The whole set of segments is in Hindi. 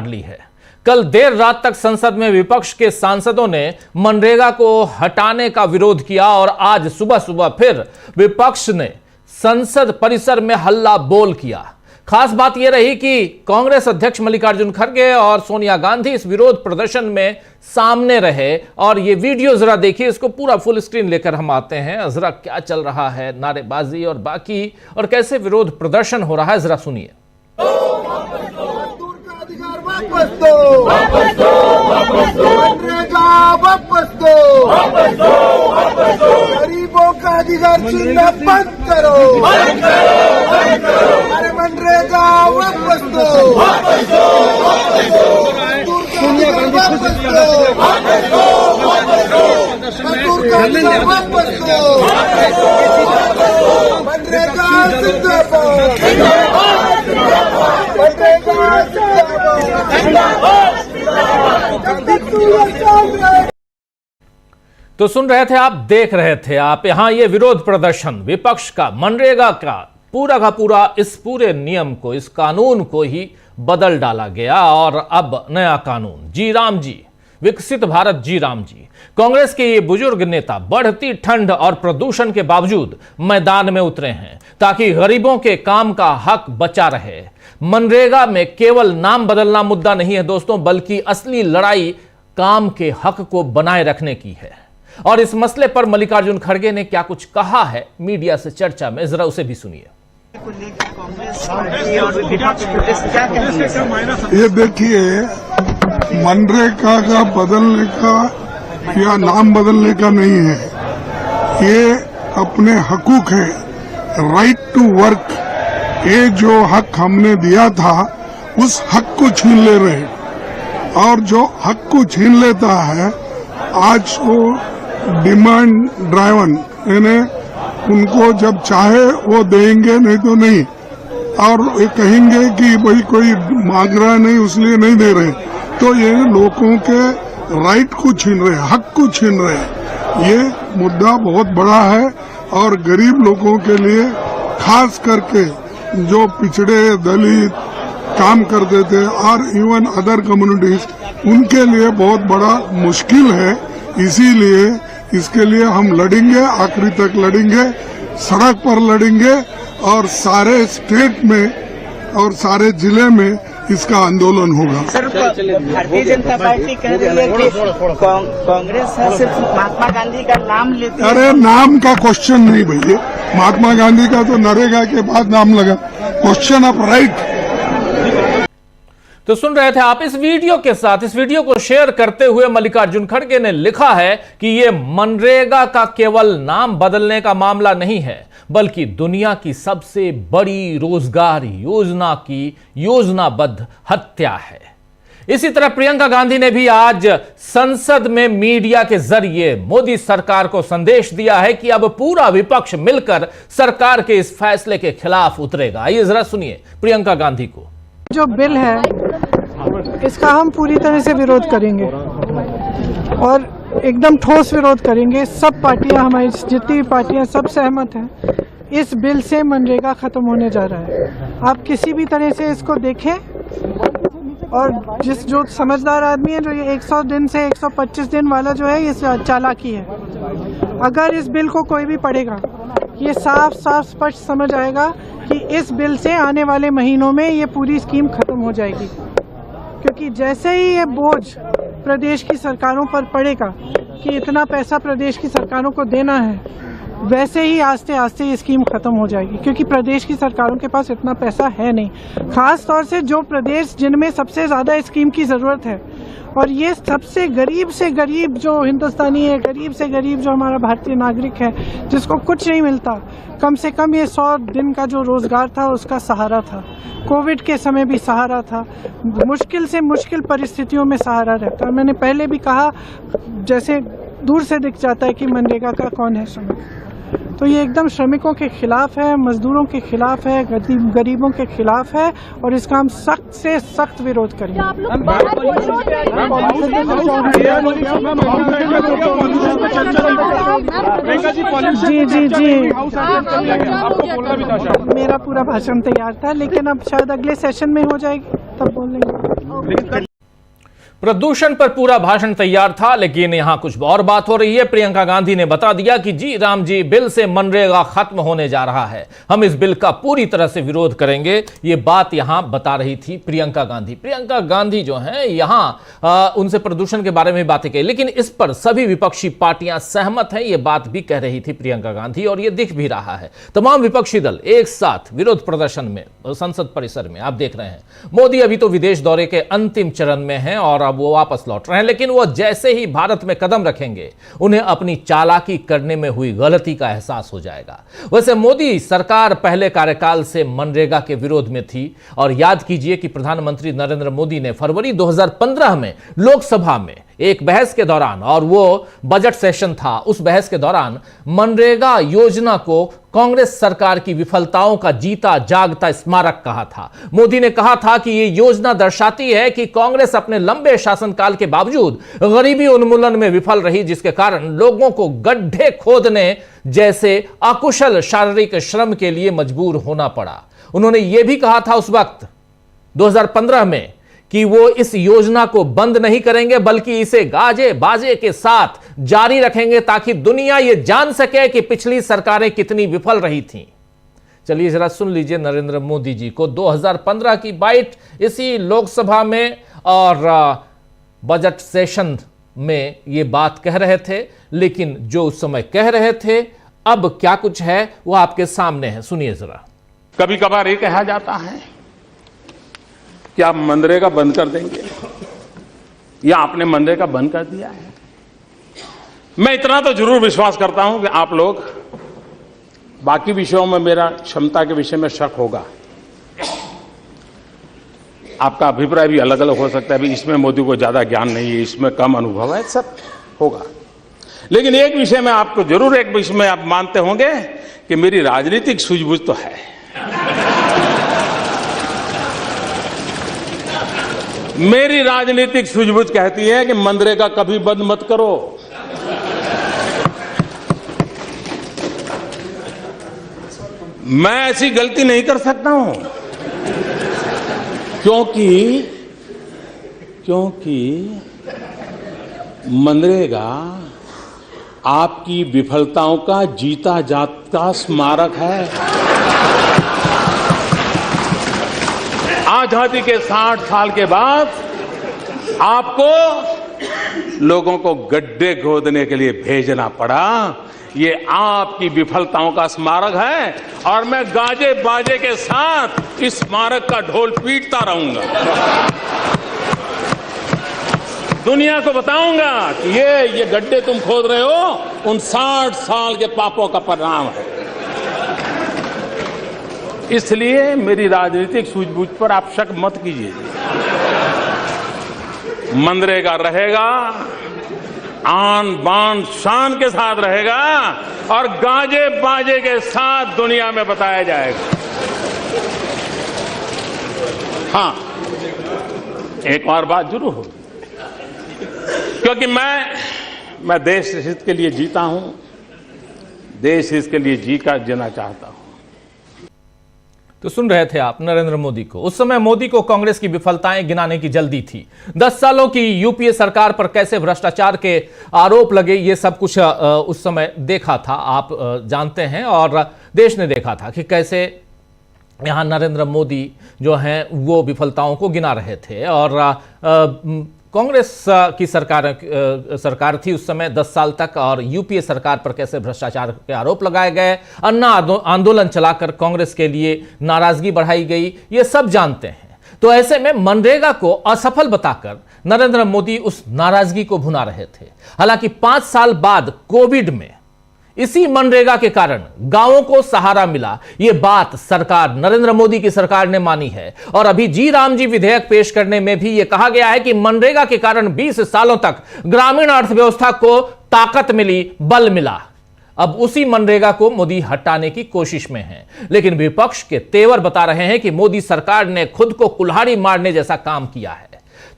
ली है। कल देर रात तक संसद में विपक्ष के सांसदों ने मनरेगा को हटाने का विरोध किया और आज सुबह सुबह फिर विपक्ष ने संसद परिसर में हल्ला बोल किया। खास बात यह रही कि कांग्रेस अध्यक्ष मल्लिकार्जुन खड़गे और सोनिया गांधी इस विरोध प्रदर्शन में सामने रहे। और ये वीडियो जरा देखिए, इसको पूरा फुल स्क्रीन लेकर हम आते हैं, जरा क्या चल रहा है, नारेबाजी और बाकी, और कैसे विरोध प्रदर्शन हो रहा है, जरा सुनिए। वापस दो, वापस दो, वापस दो, मनरेगा वापस दो, वापस दो, वापस दो, गरीबों का अधिकार छीनना बंद करो, बंद करो, बंद करो, अरे मनरेगा वापस दो, वापस दो, वापस दो, सोनिया गांधी वापस दो, वापस दो, वापस दो, मजदूर का अधिकार वापस दो, वापस दो, वापस दो, मनरेगा जिंदाबाद, जिंदाबाद, जिंदाबाद, मनरेगा जिंदाबाद। तो सुन रहे थे आप, देख रहे थे आप, यहां ये विरोध प्रदर्शन विपक्ष का मनरेगा का पूरा इस पूरे नियम को, इस कानून को ही बदल डाला गया और अब नया कानून जी राम जी, विकसित भारत जी राम जी। कांग्रेस के ये बुजुर्ग नेता बढ़ती ठंड और प्रदूषण के बावजूद मैदान में उतरे हैं ताकि गरीबों के काम का हक बचा रहे। मनरेगा में केवल नाम बदलना मुद्दा नहीं है दोस्तों, बल्कि असली लड़ाई काम के हक को बनाए रखने की है। और इस मसले पर मल्लिकार्जुन खड़गे ने क्या कुछ कहा है मीडिया से चर्चा में, जरा उसे भी सुनिए। ये देखिए, मनरेगा का बदलने का या नाम बदलने का नहीं है, ये अपने हकूक है, राइट टू वर्क। ये जो हक हमने दिया था उस हक को छीन ले रहे, और जो हक को छीन लेता है आज वो डिमांड ड्राइवन, यानी उनको जब चाहे वो देंगे, नहीं तो नहीं, और ये कहेंगे कि भाई कोई मांग रहा नहीं इसलिए नहीं दे रहे। तो ये लोगों के राइट को छीन रहे, हक को छीन रहे। ये मुद्दा बहुत बड़ा है और गरीब लोगों के लिए, खास करके जो पिछड़े दलित काम करते थे और इवन अदर कम्युनिटीज, उनके लिए बहुत बड़ा मुश्किल है। इसीलिए इसके लिए हम लड़ेंगे, आखिरी तक लड़ेंगे, सड़क पर लड़ेंगे और सारे स्टेट में और सारे जिले में इसका आंदोलन होगा। सर, भारतीय जनता पार्टी कह रही है कि कांग्रेस सिर्फ महात्मा गांधी का नाम लेती है। अरे नाम का क्वेश्चन नहीं भैया, महात्मा गांधी का तो नरेगा के बाद नाम लगा, क्वेश्चन ऑफ राइट। तो सुन रहे थे आप, इस वीडियो के साथ, इस वीडियो को शेयर करते हुए मल्लिकार्जुन खड़गे ने लिखा है कि यह मनरेगा का केवल नाम बदलने का मामला नहीं है, बल्कि दुनिया की सबसे बड़ी रोजगार योजना की योजनाबद्ध हत्या है। इसी तरह प्रियंका गांधी ने भी आज संसद में मीडिया के जरिए मोदी सरकार को संदेश दिया है कि अब पूरा विपक्ष मिलकर सरकार के इस फैसले के खिलाफ उतरेगा। आइए जरा सुनिए प्रियंका गांधी को। जो बिल है इसका हम पूरी तरह से विरोध करेंगे और एकदम ठोस विरोध करेंगे। सब पार्टियां, हमारी जितनी भी पार्टियां, सब सहमत हैं इस बिल से मनरेगा खत्म होने जा रहा है। आप किसी भी तरह से इसको देखें और जो समझदार आदमी है, जो ये 100 दिन से 125 दिन वाला जो है, ये चालाकी है। अगर इस बिल को कोई भी पढ़ेगा, ये साफ स्पष्ट समझ आएगा कि इस बिल से आने वाले महीनों में ये पूरी स्कीम खत्म हो जाएगी। क्योंकि जैसे ही ये बोझ प्रदेश की सरकारों पर पड़ेगा कि इतना पैसा प्रदेश की सरकारों को देना है, वैसे ही आस्ते आस्ते ये स्कीम खत्म हो जाएगी। क्योंकि प्रदेश की सरकारों के पास इतना पैसा है नहीं, खास तौर से जो प्रदेश जिनमें सबसे ज़्यादा इस स्कीम की ज़रूरत है। और ये सबसे गरीब से गरीब जो हिंदुस्तानी है, गरीब से गरीब जो हमारा भारतीय नागरिक है, जिसको कुछ नहीं मिलता, कम से कम ये 100 दिन का जो रोज़गार था उसका सहारा था, कोविड के समय भी सहारा था, मुश्किल से मुश्किल परिस्थितियों में सहारा रहता है। मैंने पहले भी कहा, जैसे दूर से दिख जाता है कि मनरेगा का कौन है श्रमिक, तो ये एकदम श्रमिकों के खिलाफ है, मजदूरों के खिलाफ है, गरीबों के खिलाफ है और इसका हम सख्त से सख्त विरोध करेंगे। जी जी जी, मेरा पूरा भाषण तैयार था, लेकिन अब शायद अगले सेशन में हो जाएगी, तब बोल लेंगे। प्रदूषण पर पूरा भाषण तैयार था, लेकिन यहां कुछ और बात हो रही है। प्रियंका गांधी ने बता दिया कि जी राम जी, बिल से मनरेगा खत्म होने जा रहा है, हम इस बिल का पूरी तरह से विरोध करेंगे। ये बात यहां बता रही थी प्रियंका गांधी। प्रियंका गांधी जो हैं यहां उनसे प्रदूषण के बारे में बातें कही, लेकिन इस पर सभी विपक्षी पार्टियां सहमत हैं, ये बात भी कह रही थी प्रियंका गांधी, और ये दिख भी रहा है। तमाम विपक्षी दल एक साथ विरोध प्रदर्शन में संसद परिसर में आप देख रहे हैं। मोदी अभी तो विदेश दौरे के अंतिम चरण में हैं और अब वो वापस लौट रहे हैं, लेकिन वो जैसे ही भारत में कदम रखेंगे उन्हें अपनी चालाकी करने में हुई गलती का एहसास हो जाएगा। वैसे मोदी सरकार पहले कार्यकाल से मनरेगा के विरोध में थी, और याद कीजिए कि प्रधानमंत्री नरेंद्र मोदी ने फरवरी 2015 में लोकसभा में एक बहस के दौरान, और वो बजट सेशन था, उस बहस के दौरान मनरेगा योजना को कांग्रेस सरकार की विफलताओं का जीता जागता स्मारक कहा था। मोदी ने कहा था कि यह योजना दर्शाती है कि कांग्रेस अपने लंबे शासनकाल के बावजूद गरीबी उन्मूलन में विफल रही, जिसके कारण लोगों को गड्ढे खोदने जैसे अकुशल शारीरिक श्रम के लिए मजबूर होना पड़ा। उन्होंने यह भी कहा था उस वक्त 2015 में कि वो इस योजना को बंद नहीं करेंगे, बल्कि इसे गाजे बाजे के साथ जारी रखेंगे, ताकि दुनिया ये जान सके कि पिछली सरकारें कितनी विफल रही थीं। चलिए जरा सुन लीजिए नरेंद्र मोदी जी को 2015 की बाइट इसी लोकसभा में, और बजट सेशन में ये बात कह रहे थे, लेकिन जो उस समय कह रहे थे अब क्या कुछ है वो आपके सामने है, सुनिए जरा। कभी कभार ये कहा जाता है कि आप मनरेगा बंद कर देंगे, या आपने मनरेगा बंद कर दिया है। मैं इतना तो जरूर विश्वास करता हूं कि आप लोग, बाकी विषयों में मेरा क्षमता के विषय में शक होगा, आपका अभिप्राय भी अलग अलग हो सकता है, अभी इसमें मोदी को ज्यादा ज्ञान नहीं है, इसमें कम अनुभव है, सब होगा। लेकिन एक विषय में आपको जरूर, एक विषय में आप मानते होंगे कि मेरी राजनीतिक सूझबूझ तो है। मेरी राजनीतिक सूझबूझ कहती है कि मनरेगा कभी बंद मत करो। मैं ऐसी गलती नहीं कर सकता हूं, क्योंकि मनरेगा आपकी विफलताओं का जीता जागता स्मारक है। आजादी के 60 साल के बाद आपको लोगों को गड्ढे खोदने के लिए भेजना पड़ा, ये आपकी विफलताओं का स्मारक है, और मैं गाजे बाजे के साथ इस स्मारक का ढोल पीटता रहूंगा। दुनिया को बताऊंगा कि ये गड्ढे तुम खोद रहे हो, उन 60 साल के पापों का परिणाम है। इसलिए मेरी राजनीतिक सूझबूझ पर आप शक मत कीजिए। मनरेगा रहेगा, आन बान शान के साथ रहेगा, और गाजे बाजे के साथ दुनिया में बताया जाएगा। हाँ, एक और बात जरूर होगी, क्योंकि मैं देश हित के लिए जीता हूं, देश हित के लिए जीना चाहता हूं। तो सुन रहे थे आप नरेंद्र मोदी को। उस समय मोदी को कांग्रेस की विफलताएं गिनाने की जल्दी थी। 10 सालों की यूपीए सरकार पर कैसे भ्रष्टाचार के आरोप लगे, ये सब कुछ उस समय देखा था, आप जानते हैं, और देश ने देखा था कि कैसे यहां नरेंद्र मोदी जो हैं वो विफलताओं को गिना रहे थे। और कांग्रेस की सरकार थी उस समय 10 साल तक, और यूपीए सरकार पर कैसे भ्रष्टाचार के आरोप लगाए गए, अन्ना आंदोलन चलाकर कांग्रेस के लिए नाराजगी बढ़ाई गई, ये सब जानते हैं। तो ऐसे में मनरेगा को असफल बताकर नरेंद्र मोदी उस नाराजगी को भुना रहे थे। हालांकि 5 साल बाद कोविड में इसी मनरेगा के कारण गांवों को सहारा मिला, यह बात सरकार, नरेंद्र मोदी की सरकार ने मानी है। और अभी जी राम जी विधेयक पेश करने में भी यह कहा गया है कि मनरेगा के कारण 20 सालों तक ग्रामीण अर्थव्यवस्था को ताकत मिली, बल मिला। अब उसी मनरेगा को मोदी हटाने की कोशिश में है। लेकिन विपक्ष के तेवर बता रहे हैं कि मोदी सरकार ने खुद को कुल्हाड़ी मारने जैसा काम किया है।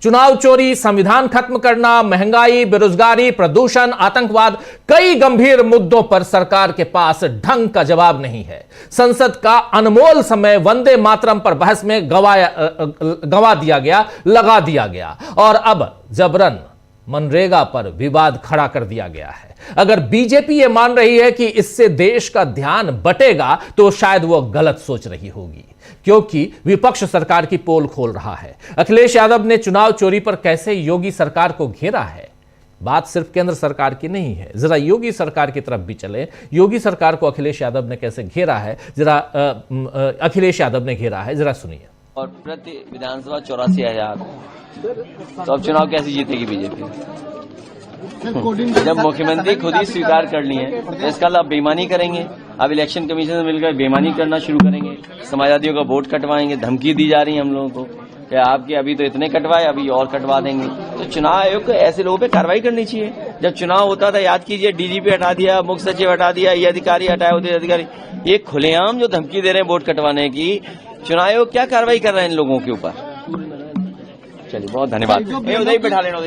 चुनाव चोरी, संविधान खत्म करना, महंगाई, बेरोजगारी, प्रदूषण, आतंकवाद, कई गंभीर मुद्दों पर सरकार के पास ढंग का जवाब नहीं है। संसद का अनमोल समय वंदे मातरम पर बहस में गवा दिया गया, लगा दिया गया और अब जबरन मनरेगा पर विवाद खड़ा कर दिया गया है। अगर बीजेपी यह मान रही है कि इससे देश का ध्यान बटेगा तो शायद वो गलत सोच रही होगी, क्योंकि विपक्ष सरकार की पोल खोल रहा है। अखिलेश यादव ने चुनाव चोरी पर कैसे योगी सरकार को घेरा है। बात सिर्फ केंद्र सरकार की नहीं है, जरा योगी सरकार की तरफ भी चले। योगी सरकार को अखिलेश यादव ने कैसे घेरा है, जरा अखिलेश यादव ने घेरा है, जरा सुनिए। और प्रति विधानसभा 84,000, तो अब चुनाव कैसे जीतेगी बीजेपी? जब मुख्यमंत्री खुद ही स्वीकार कर ली है तो इसका लाभ बेईमानी करेंगे। अब इलेक्शन कमीशन से मिलकर बेईमानी करना शुरू करेंगे, समाजवादियों का वोट कटवाएंगे। धमकी दी जा रही है हम लोगों को कि आपके अभी तो इतने कटवाए, अभी और कटवा देंगे। तो चुनाव आयोग को ऐसे लोगों पे कार्रवाई करनी चाहिए। जब चुनाव होता था, याद कीजिए, डीजीपी हटा दिया, मुख्य सचिव हटा दिया, ये अधिकारी हटाए, उधर अधिकारी, ये खुलेआम जो धमकी दे रहे हैं वोट कटवाने की, चुनाव आयोग क्या कार्रवाई कर रहे हैं इन लोगों के ऊपर? चलिए, बहुत धन्यवाद। उधर ही बैठा लेना,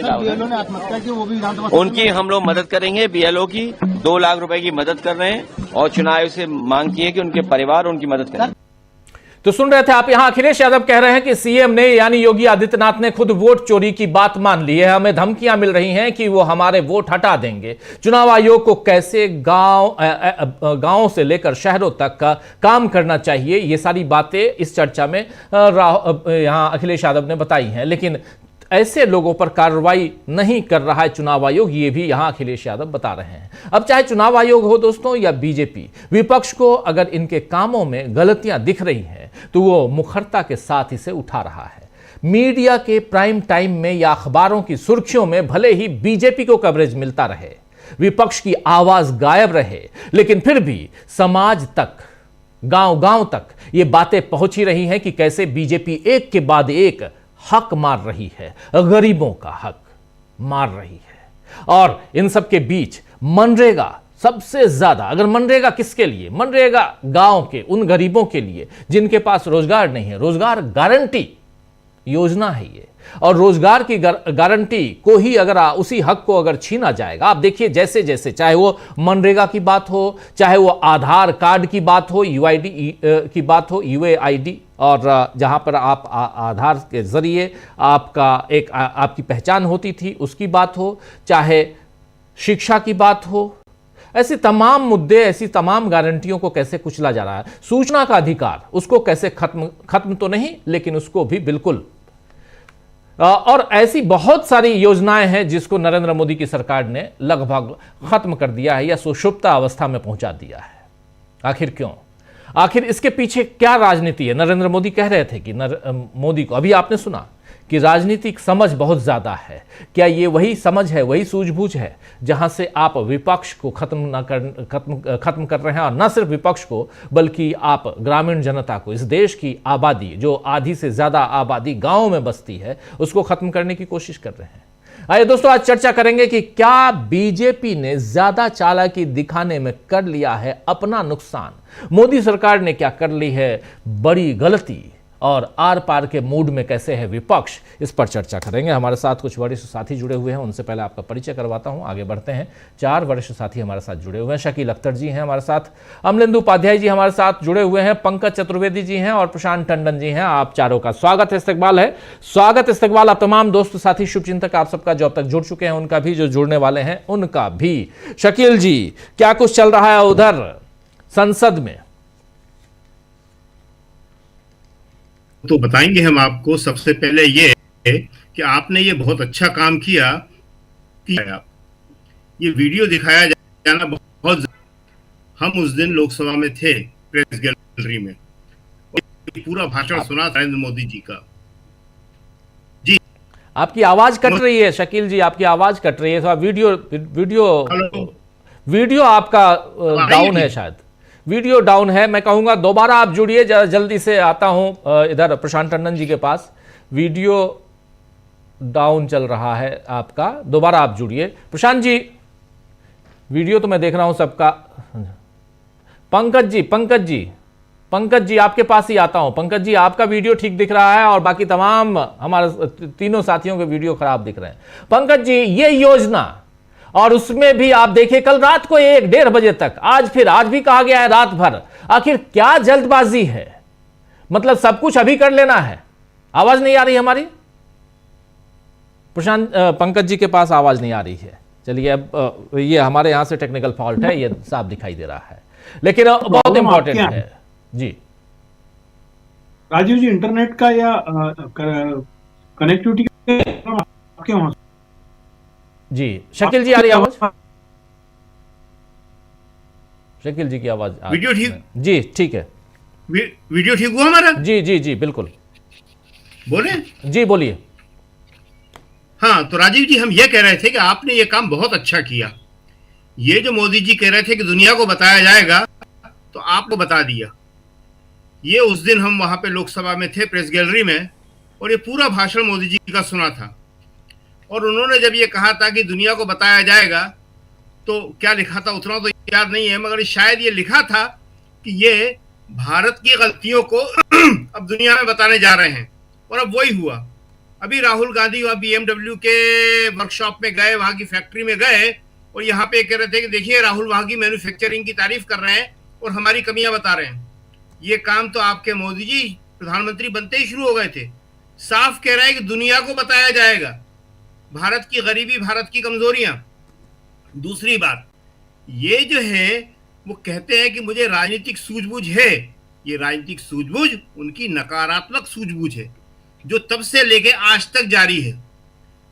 उनकी हम लोग मदद करेंगे। बीएलओ की 2 लाख रुपए की मदद कर रहे हैं और चुनाव आयोग से मांग की है कि उनके परिवार उनकी मदद करें। तो सुन रहे थे आप, यहां अखिलेश यादव कह रहे हैं कि सीएम ने यानी योगी आदित्यनाथ ने खुद वोट चोरी की बात मान ली है। हमें धमकियां मिल रही हैं कि वो हमारे वोट हटा देंगे। चुनाव आयोग को कैसे गांव से लेकर शहरों तक का काम करना चाहिए, ये सारी बातें इस चर्चा में यहां अखिलेश यादव ने बताई हैं। लेकिन ऐसे लोगों पर कार्रवाई नहीं कर रहा है चुनाव आयोग, ये भी यहां अखिलेश यादव बता रहे हैं। अब चाहे चुनाव आयोग हो दोस्तों या बीजेपी, विपक्ष को अगर इनके कामों में गलतियां दिख रही हैं तो वो मुखरता के साथ इसे उठा रहा है। मीडिया के प्राइम टाइम में या अखबारों की सुर्खियों में भले ही बीजेपी को कवरेज मिलता रहे, विपक्ष की आवाज गायब रहे, लेकिन फिर भी समाज तक, गांव-गांव तक ये बातें पहुंच ही रही हैं कि कैसे बीजेपी एक के बाद एक हक मार रही है, गरीबों का हक मार रही है। और इन सब के बीच मनरेगा सबसे ज्यादा, अगर मनरेगा किसके लिए? मनरेगा गांव के उन गरीबों के लिए जिनके पास रोजगार नहीं है। रोजगार गारंटी योजना है ये, और रोजगार की गारंटी को ही अगर उसी हक को अगर छीना जाएगा, आप देखिए जैसे जैसे, चाहे वो मनरेगा की बात हो, चाहे वो आधार कार्ड की बात हो, यूआईडी की बात हो, यूएआईडी, और जहां पर आप आधार के जरिए आपकी पहचान होती थी, उसकी बात हो, चाहे शिक्षा की बात हो, ऐसे तमाम मुद्दे, ऐसी तमाम गारंटियों को कैसे कुचला जा रहा है। सूचना का अधिकार, उसको कैसे खत्म तो नहीं, लेकिन उसको भी बिल्कुल, और ऐसी बहुत सारी योजनाएं हैं जिसको नरेंद्र मोदी की सरकार ने लगभग खत्म कर दिया है या सुषुप्त अवस्था में पहुंचा दिया है। आखिर क्यों? आखिर इसके पीछे क्या राजनीति है? नरेंद्र मोदी कह रहे थे कि मोदी को, अभी आपने सुना कि राजनीतिक समझ बहुत ज्यादा है। क्या ये वही समझ है, वही सूझबूझ है जहां से आप विपक्ष को खत्म कर रहे हैं? और न सिर्फ विपक्ष को, बल्कि आप ग्रामीण जनता को, इस देश की आबादी, जो आधी से ज्यादा आबादी गांव में बसती है, उसको खत्म करने की कोशिश कर रहे हैं। आइए दोस्तों, आज चर्चा करेंगे कि क्या बीजेपी ने ज्यादा चालाकी दिखाने में कर लिया है अपना नुकसान, मोदी सरकार ने क्या कर ली है बड़ी गलती, और आर पार के मूड में कैसे है विपक्ष, इस पर चर्चा करेंगे। हमारे साथ कुछ वरिष्ठ साथी जुड़े हुए हैं, उनसे पहले आपका परिचय करवाता हूं, आगे बढ़ते हैं। 4 वरिष्ठ साथी हमारे साथ जुड़े हुए हैं। शकील अख्तर जी हैं हमारे साथ, अमलेंदु उपाध्याय जी हमारे साथ जुड़े हुए हैं, पंकज चतुर्वेदी जी हैं और प्रशांत टंडन जी हैं। आप चारों का स्वागत है, इस्तकबाल है। स्वागत इस्तकबाल आप तमाम दोस्त साथी शुभचिंतक आप सबका, जो अब तक जुड़ चुके हैं उनका भी, जो जुड़ने वाले हैं उनका भी। शकील जी, क्या कुछ चल रहा है उधर संसद में? तो बताएंगे हम आपको। सबसे पहले ये है कि आपने ये बहुत अच्छा काम किया कि ये वीडियो दिखाया जाना बहुत, हम उस दिन लोकसभा में थे, प्रेस गैलरी में, पूरा भाषण सुना नरेंद्र मोदी जी का। जी, आपकी आवाज कट रही है शकील जी, आपकी आवाज कट रही है। तो वीडियो आपका डाउन है, शायद वीडियो डाउन है। मैं कहूंगा दोबारा आप जुड़िए, जल्दी से आता हूं इधर प्रशांत टंडन जी के पास। वीडियो डाउन चल रहा है आपका, दोबारा आप जुड़िए। प्रशांत जी, वीडियो तो मैं देख रहा हूं सबका। पंकज जी आपके पास ही आता हूं। पंकज जी, आपका वीडियो ठीक दिख रहा है और बाकी तमाम हमारे तीनों साथियों के वीडियो खराब दिख रहे हैं। पंकज जी, ये योजना, और उसमें भी आप देखिए कल रात को 1-1:30 बजे तक, आज भी कहा गया है रात भर। आखिर क्या जल्दबाजी है? मतलब सब कुछ अभी कर लेना है? आवाज नहीं आ रही हमारी? प्रशांत, पंकज जी के पास आवाज नहीं आ रही है। चलिए, अब ये हमारे यहां से टेक्निकल फॉल्ट है, ये साफ दिखाई दे रहा है, लेकिन बहुत इंपॉर्टेंट है जी। राजीव जी, इंटरनेट का या कनेक्टिविटी आपके वहां जी? शकील जी आ रही आवाज? शकील जी की आवाज वीडियो ठीक? जी ठीक है। वीडियो ठीक हुआ हमारा? जी बिल्कुल। बोले जी, बोलिए। हाँ, तो राजीव जी, हम ये कह रहे थे कि आपने ये काम बहुत अच्छा किया। ये जो मोदी जी कह रहे थे कि दुनिया को बताया जाएगा, तो आपको बता दिया। ये उस दिन हम वहां पे लोकसभा में थे, प्रेस गैलरी में, और ये पूरा भाषण मोदी जी का सुना था। और उन्होंने जब ये कहा था कि दुनिया को बताया जाएगा, तो क्या लिखा था उतना तो याद नहीं है, मगर शायद ये लिखा था कि ये भारत की गलतियों को अब दुनिया में बताने जा रहे हैं। और अब वही हुआ। अभी राहुल गांधी वहां BMW के वर्कशॉप में गए, वहां की फैक्ट्री में गए, और यहाँ पे कह रहे थे कि देखिए राहुल वहां की मैन्युफैक्चरिंग की तारीफ कर रहे हैं और हमारी कमियां बता रहे हैं। ये काम तो आपके मोदी जी प्रधानमंत्री बनते ही शुरू हो गए थे। साफ कह रहे हैं कि दुनिया को बताया जाएगा भारत की गरीबी, भारत की कमजोरियां। दूसरी बात, ये जो है वो कहते हैं कि मुझे राजनीतिक सूझबूझ है। ये राजनीतिक सूझबूझ उनकी नकारात्मक सूझबूझ है, जो तब से लेके आज तक जारी है।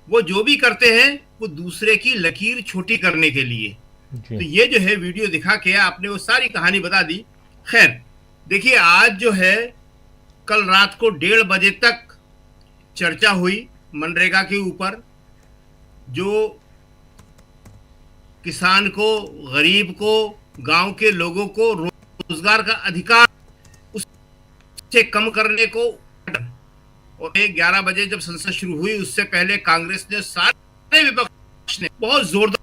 वो जो भी करते हैं वो दूसरे की लकीर छोटी करने के लिए। तो ये जो है वीडियो दिखा के आपने वो सारी कहानी बता दी। खैर देखिए, आज जो है कल रात को 1:30 बजे तक चर्चा हुई मनरेगा के ऊपर। जो किसान को, गरीब को, गांव के लोगों को रोजगार का अधिकार उससे कम करने को, और 11 बजे जब संसद शुरू हुई उससे पहले कांग्रेस ने, सारे विपक्ष ने बहुत जोरदार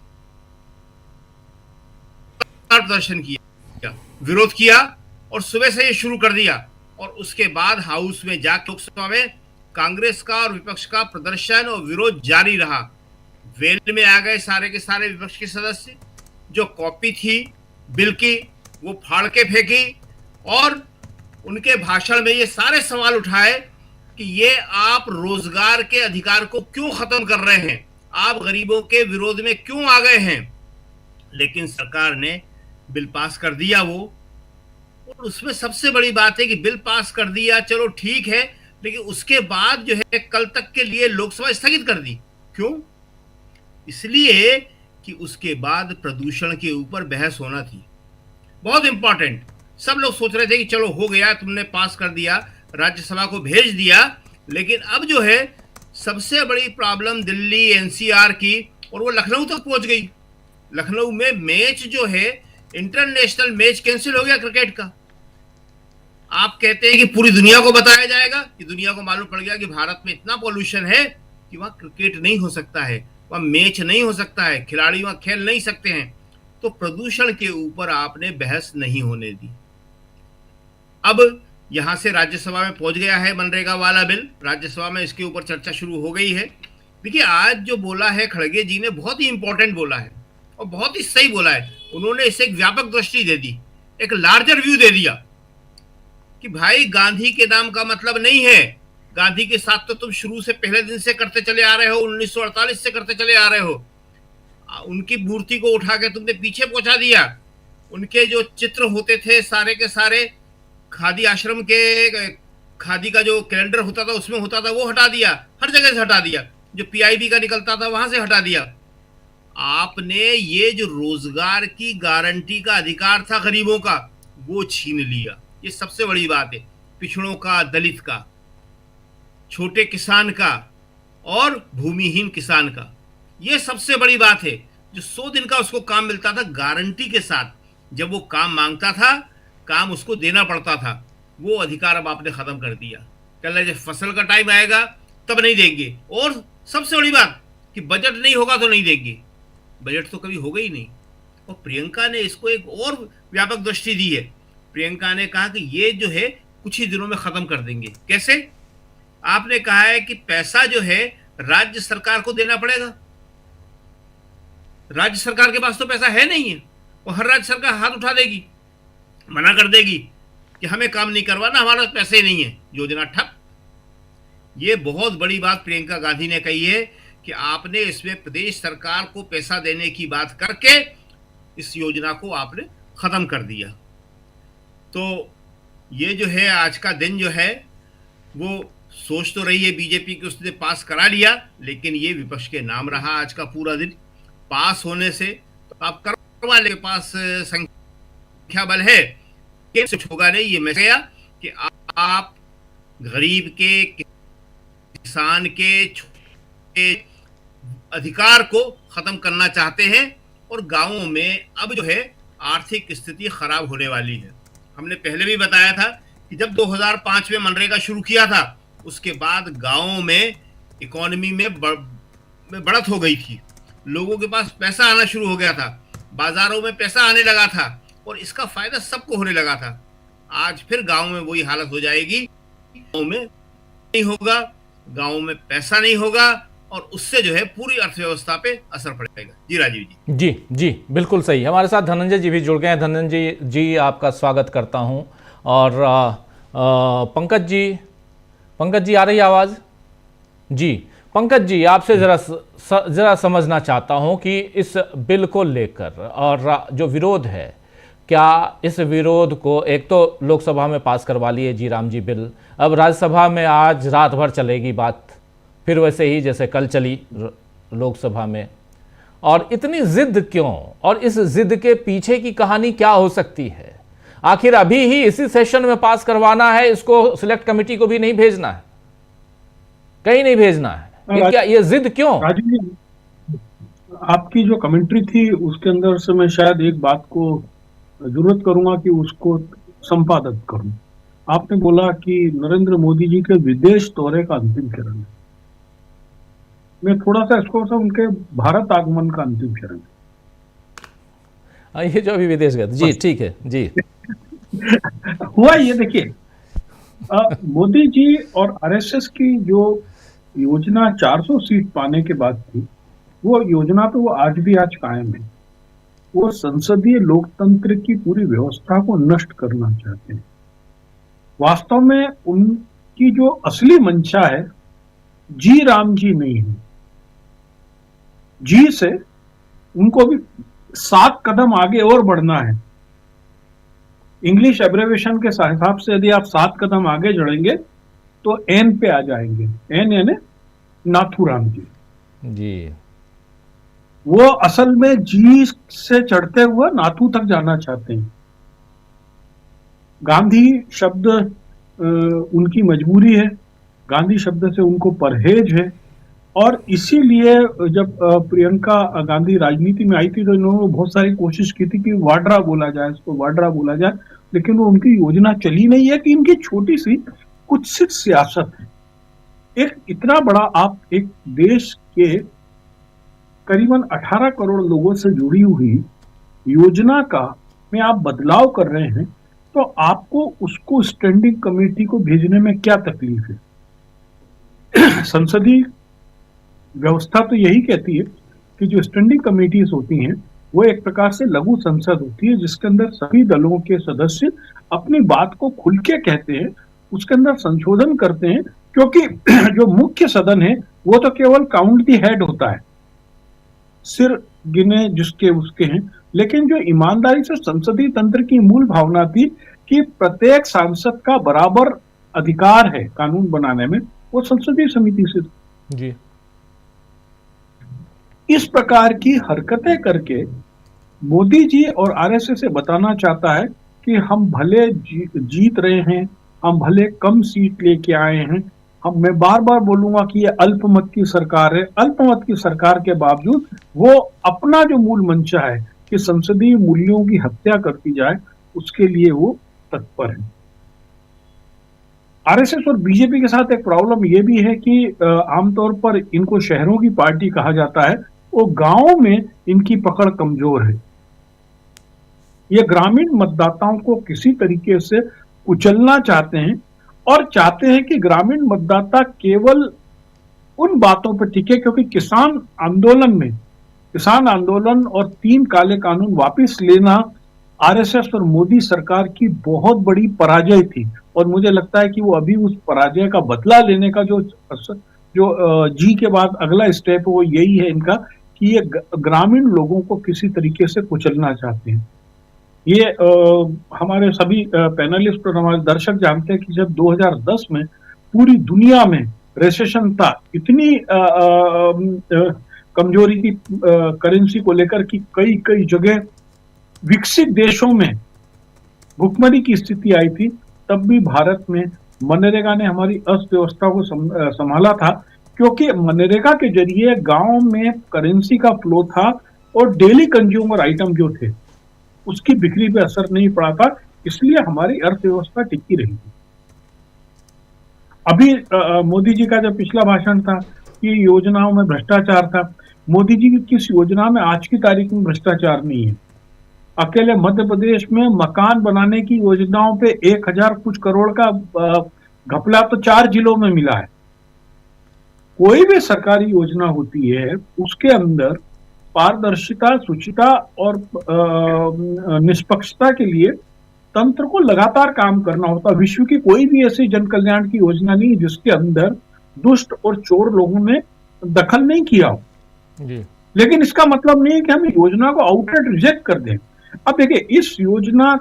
प्रदर्शन किया, विरोध किया, और सुबह से ये शुरू कर दिया। और उसके बाद हाउस में जाकर लोकसभा में कांग्रेस का और विपक्ष का प्रदर्शन और विरोध जारी रहा। वेल में आ गए सारे के सारे विपक्ष के सदस्य। जो कॉपी थी बिल की वो फाड़ के फेंकी, और उनके भाषण में ये सारे सवाल उठाए कि ये आप रोजगार के अधिकार को क्यों खत्म कर रहे हैं, आप गरीबों के विरोध में क्यों आ गए हैं। लेकिन सरकार ने बिल पास कर दिया वो, और उसमें सबसे बड़ी बात है कि बिल पास कर दिया, चलो ठीक है, लेकिन उसके बाद जो है कल तक के लिए लोकसभा स्थगित कर दी। क्यों? इसलिए कि उसके बाद प्रदूषण के ऊपर बहस होना थी, बहुत इंपॉर्टेंट। सब लोग सोच रहे थे कि चलो हो गया, तुमने पास कर दिया, राज्यसभा को भेज दिया। लेकिन अब जो है सबसे बड़ी प्रॉब्लम दिल्ली NCR की, और वो लखनऊ तक पहुंच गई। लखनऊ में मैच जो है, इंटरनेशनल मैच कैंसिल हो गया क्रिकेट का। आप कहते हैं कि पूरी दुनिया को बताया जाएगा, कि दुनिया को मालूम पड़ गया कि भारत में इतना पॉल्यूशन है कि वहां क्रिकेट नहीं हो सकता है, वहां मैच नहीं हो सकता है, खिलाड़ी वहां खेल नहीं सकते हैं। तो प्रदूषण के ऊपर आपने बहस नहीं होने दी। अब यहां से राज्यसभा में पहुंच गया है मनरेगा वाला बिल, राज्यसभा में इसके ऊपर चर्चा शुरू हो गई है। देखिए, आज जो बोला है खड़गे जी ने, बहुत ही इंपॉर्टेंट बोला है और बहुत ही सही बोला है। उन्होंने इसे एक व्यापक दृष्टि दे दी, एक लार्जर व्यू दे दिया कि भाई गांधी के नाम का मतलब नहीं है। गांधी के साथ तो तुम शुरू से, पहले दिन से करते चले आ रहे हो, 1948 से करते चले आ रहे हो। उनकी मूर्ति को उठा के तुमने पीछे पहुंचा दिया। उनके जो चित्र होते थे सारे के सारे, खादी आश्रम के खादी का जो कैलेंडर होता था उसमें होता था, वो हटा दिया, हर जगह से हटा दिया। जो PIB का निकलता था वहां से हटा दिया। आपने ये जो रोजगार की गारंटी का अधिकार था गरीबों का, वो छीन लिया। ये सबसे बड़ी बात है। पिछड़ों का, दलित का, छोटे किसान का और भूमिहीन किसान का, ये सबसे बड़ी बात है। जो 100 दिन का उसको काम मिलता था गारंटी के साथ, जब वो काम मांगता था, काम उसको देना पड़ता था, वो अधिकार अब आपने खत्म कर दिया। कल जब फसल का टाइम आएगा तब नहीं देंगे। और सबसे बड़ी बात कि बजट नहीं होगा तो नहीं देंगे। बजट तो कभी होगा ही नहीं, और प्रियंका ने इसको एक और व्यापक दृष्टि दी है। प्रियंका ने कहा कि ये जो है कुछ ही दिनों में खत्म कर देंगे। कैसे? आपने कहा है कि पैसा जो है राज्य सरकार को देना पड़ेगा। राज्य सरकार के पास तो पैसा है नहीं है, और हर राज्य सरकार हाथ उठा देगी, मना कर देगी कि हमें काम नहीं करवाना, हमारे पास पैसे नहीं है, योजना ठप। ये बहुत बड़ी बात प्रियंका गांधी ने कही है कि आपने इसमें प्रदेश सरकार को पैसा देने की बात करके इस योजना को आपने खत्म कर दिया। तो ये जो है आज का दिन जो है वो सोच तो रही है बीजेपी कि उसने पास करा लिया, लेकिन ये विपक्ष के नाम रहा आज का पूरा दिन। पास होने से तो आप करवा ले, पास संख्या बल है, कुछ होगा नहीं। ये मैसेज गया कि आप गरीब के, किसान के, छोटे अधिकार को खत्म करना चाहते हैं, और गांवों में अब जो है आर्थिक स्थिति खराब होने वाली है। हमने पहले भी बताया था कि जब 2005 में मनरेगा शुरू किया था, उसके बाद गांवों में इकोनॉमी में बढ़त हो गई थी, लोगों के पास पैसा आना शुरू हो गया था, बाजारों में पैसा आने लगा था, और इसका फायदा सबको होने लगा था। आज फिर गांव में वही हालत हो जाएगी, गांव में नहीं होगा, गांव में पैसा नहीं होगा, और उससे जो है पूरी अर्थव्यवस्था पे असर पड़ेगा। जी राजीव जी। जी जी बिल्कुल सही। हमारे साथ धनंजय जी भी जुड़ गए हैं। धनंजय जी आपका स्वागत करता हूं। और पंकज जी आ रही है आवाज़? जी पंकज जी, आपसे ज़रा समझना चाहता हूं कि इस बिल को लेकर और जो विरोध है, क्या इस विरोध को, एक तो लोकसभा में पास करवा लिए जी राम जी बिल, अब राज्यसभा में आज रात भर चलेगी बात, फिर वैसे ही जैसे कल चली लोकसभा में, और इतनी जिद क्यों, और इस जिद के पीछे की कहानी क्या हो सकती है? आखिर अभी ही इसी सेशन में पास करवाना है, इसको सिलेक्ट कमेटी को भी नहीं भेजना है, कहीं नहीं भेजना है, क्या ये जिद क्यों? राजीव जी, आपकी जो कमेंट्री थी उसके अंदर से मैं शायद एक बात को जरूरत करूंगा कि उसको संपादित करूं। आपने बोला कि नरेंद्र मोदी जी के विदेश दौरे का अंतिम चरण है। मैं थोड़ा सा इसको उनके भारत आगमन का अंतिम चरण है। ये जो अभी विदेश गए, जी ठीक है जी। हुआ ये देखिए, मोदी जी और आरएसएस की जो योजना 400 सीट पाने के बाद थी, वो योजना पे वो आज भी कायम है। वो संसदीय लोकतंत्र की पूरी व्यवस्था को नष्ट करना चाहते हैं। वास्तव में उनकी जो असली मंशा है, जी राम जी नहीं है। जी से उनको भी 7 कदम आगे और बढ़ना है। इंग्लिश एब्रेविएशन के हिसाब से यदि आप 7 कदम आगे बढ़ेंगे तो एन पे आ जाएंगे। एन यानी नाथूराम जी। वो असल में जी से चढ़ते हुए नाथू तक जाना चाहते हैं। गांधी शब्द उनकी मजबूरी है, गांधी शब्द से उनको परहेज है, और इसीलिए जब प्रियंका गांधी राजनीति में आई थी तो इन्होंने बहुत सारी कोशिश की थी कि वाड्रा बोला जाए, इसको वाड्रा बोला जाए, लेकिन वो उनकी योजना चली नहीं है कि इनकी छोटी सी कुत्सित सियासत है। एक इतना बड़ा, आप एक देश के करीबन 18 करोड़ लोगों से जुड़ी हुई योजना का में आप बदलाव कर रहे हैं, तो आपको उसको स्टैंडिंग कमेटी को भेजने में क्या तकलीफ है? संसदीय व्यवस्था तो यही कहती है कि जो स्टैंडिंग कमेटीज होती हैं वो एक प्रकार से लघु संसद होती है, जिसके अंदर सभी दलों के सदस्य अपनी बात को खुल के कहते हैं, उसके अंदर संशोधन करते हैं, क्योंकि जो मुख्य सदन है वो तो केवल काउंट दी हेड होता है, सिर गिने जिसके उसके हैं। लेकिन जो ईमानदारी से संसदीय तंत्र की मूल भावना थी कि प्रत्येक सांसद का बराबर अधिकार है कानून बनाने में, वो संसदीय समिति से जी। इस प्रकार की हरकतें करके मोदी जी और आरएसएस से बताना चाहता है कि हम भले जीत रहे हैं, हम भले कम सीट लेके आए हैं, मैं बार बार बोलूंगा कि ये अल्पमत की सरकार है। अल्पमत की सरकार के बावजूद वो अपना जो मूल मंशा है कि संसदीय मूल्यों की हत्या करती जाए, उसके लिए वो तत्पर है। आरएसएस और बीजेपी के साथ एक प्रॉब्लम ये भी है कि आमतौर पर इनको शहरों की पार्टी कहा जाता है, वो गांवों में इनकी पकड़ कमजोर है। ये ग्रामीण मतदाताओं को किसी तरीके से कुचलना चाहते हैं और चाहते हैं कि ग्रामीण मतदाता केवल उन बातों पर टिके, क्योंकि किसान आंदोलन और 3 काले कानून वापस लेना आरएसएस और मोदी सरकार की बहुत बड़ी पराजय थी। और मुझे लगता है कि वो अभी उस पराजय का बदला लेने का जो जी के बाद अगला स्टेप है वो यही है इनका, कि ये ग्रामीण लोगों को किसी तरीके से कुचलना चाहते हैं। ये हमारे सभी पैनलिस्ट और हमारे दर्शक जानते हैं कि जब 2010 में पूरी दुनिया में रिसेशन था, इतनी कमजोरी की करेंसी को लेकर कि कई जगह विकसित देशों में भुखमरी की स्थिति आई थी, तब भी भारत में मनरेगा ने हमारी अर्थव्यवस्था को संभाला था, क्योंकि मनरेगा के जरिए गांव में करेंसी का फ्लो था और डेली कंज्यूमर आइटम जो थे उसकी बिक्री पे असर नहीं पड़ा था, इसलिए हमारी अर्थव्यवस्था टिकी रही थी। अभी मोदी जी का जब पिछला भाषण था कि योजनाओं में भ्रष्टाचार था, मोदी जी की किस योजना में आज की तारीख में भ्रष्टाचार नहीं है। अकेले मध्य प्रदेश में मकान बनाने की योजनाओं पे 1000 कुछ करोड़ का घपला तो 4 जिलों में मिला है। कोई भी सरकारी योजना होती है उसके अंदर पारदर्शिता, शुचिता और निष्पक्षता के लिए तंत्र को लगातार काम करना होता है। विश्व की कोई भी ऐसी जन कल्याण की योजना नहीं जिसके अंदर दुष्ट और चोर लोगों ने दखल नहीं किया हो। लेकिन इसका मतलब नहीं है कि हम योजना को आउटलेट रिजेक्ट कर दें। अब देखिए, इस योजना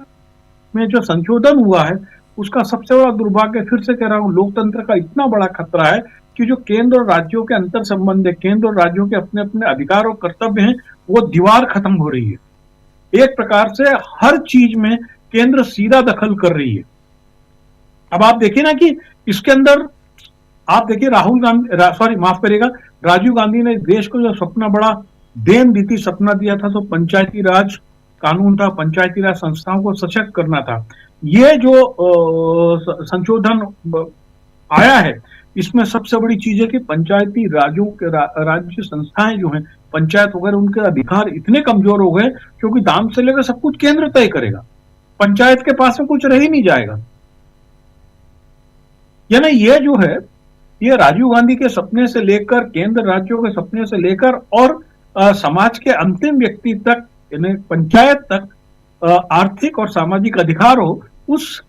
में जो संशोधन हुआ है उसका सबसे बड़ा दुर्भाग्य, फिर से कह रहा हूं, लोकतंत्र का इतना बड़ा खतरा है कि जो केंद्र और राज्यों के अंतर संबंध है, केंद्र और राज्यों के अपने अपने अधिकार और कर्तव्य हैं, वो दीवार खत्म हो रही है। एक प्रकार से हर चीज में केंद्र सीधा दखल कर रही है। अब आप देखिए ना कि इसके अंदर आप देखिए राजीव गांधी ने देश को जो सपना बड़ा देन दी थी, सपना दिया था, तो पंचायती राज कानून था, पंचायती राज संस्थाओं को सशक्त करना था। ये जो संशोधन आया है इसमें सबसे बड़ी चीज है कि पंचायती राज्यों के राज्य संस्थाएं जो हैं, पंचायत वगैरह, उनके अधिकार इतने कमजोर हो गए क्योंकि दाम से लेकर सब कुछ केंद्र तय करेगा, पंचायत के पास में कुछ रह ही नहीं जाएगा। यानी ये जो है, ये राजीव गांधी के सपने से लेकर, केंद्र राज्यों के सपने से लेकर और समाज के अंतिम व्यक्ति तक, यानी पंचायत तक आर्थिक और सामाजिक अधिकार हो, उस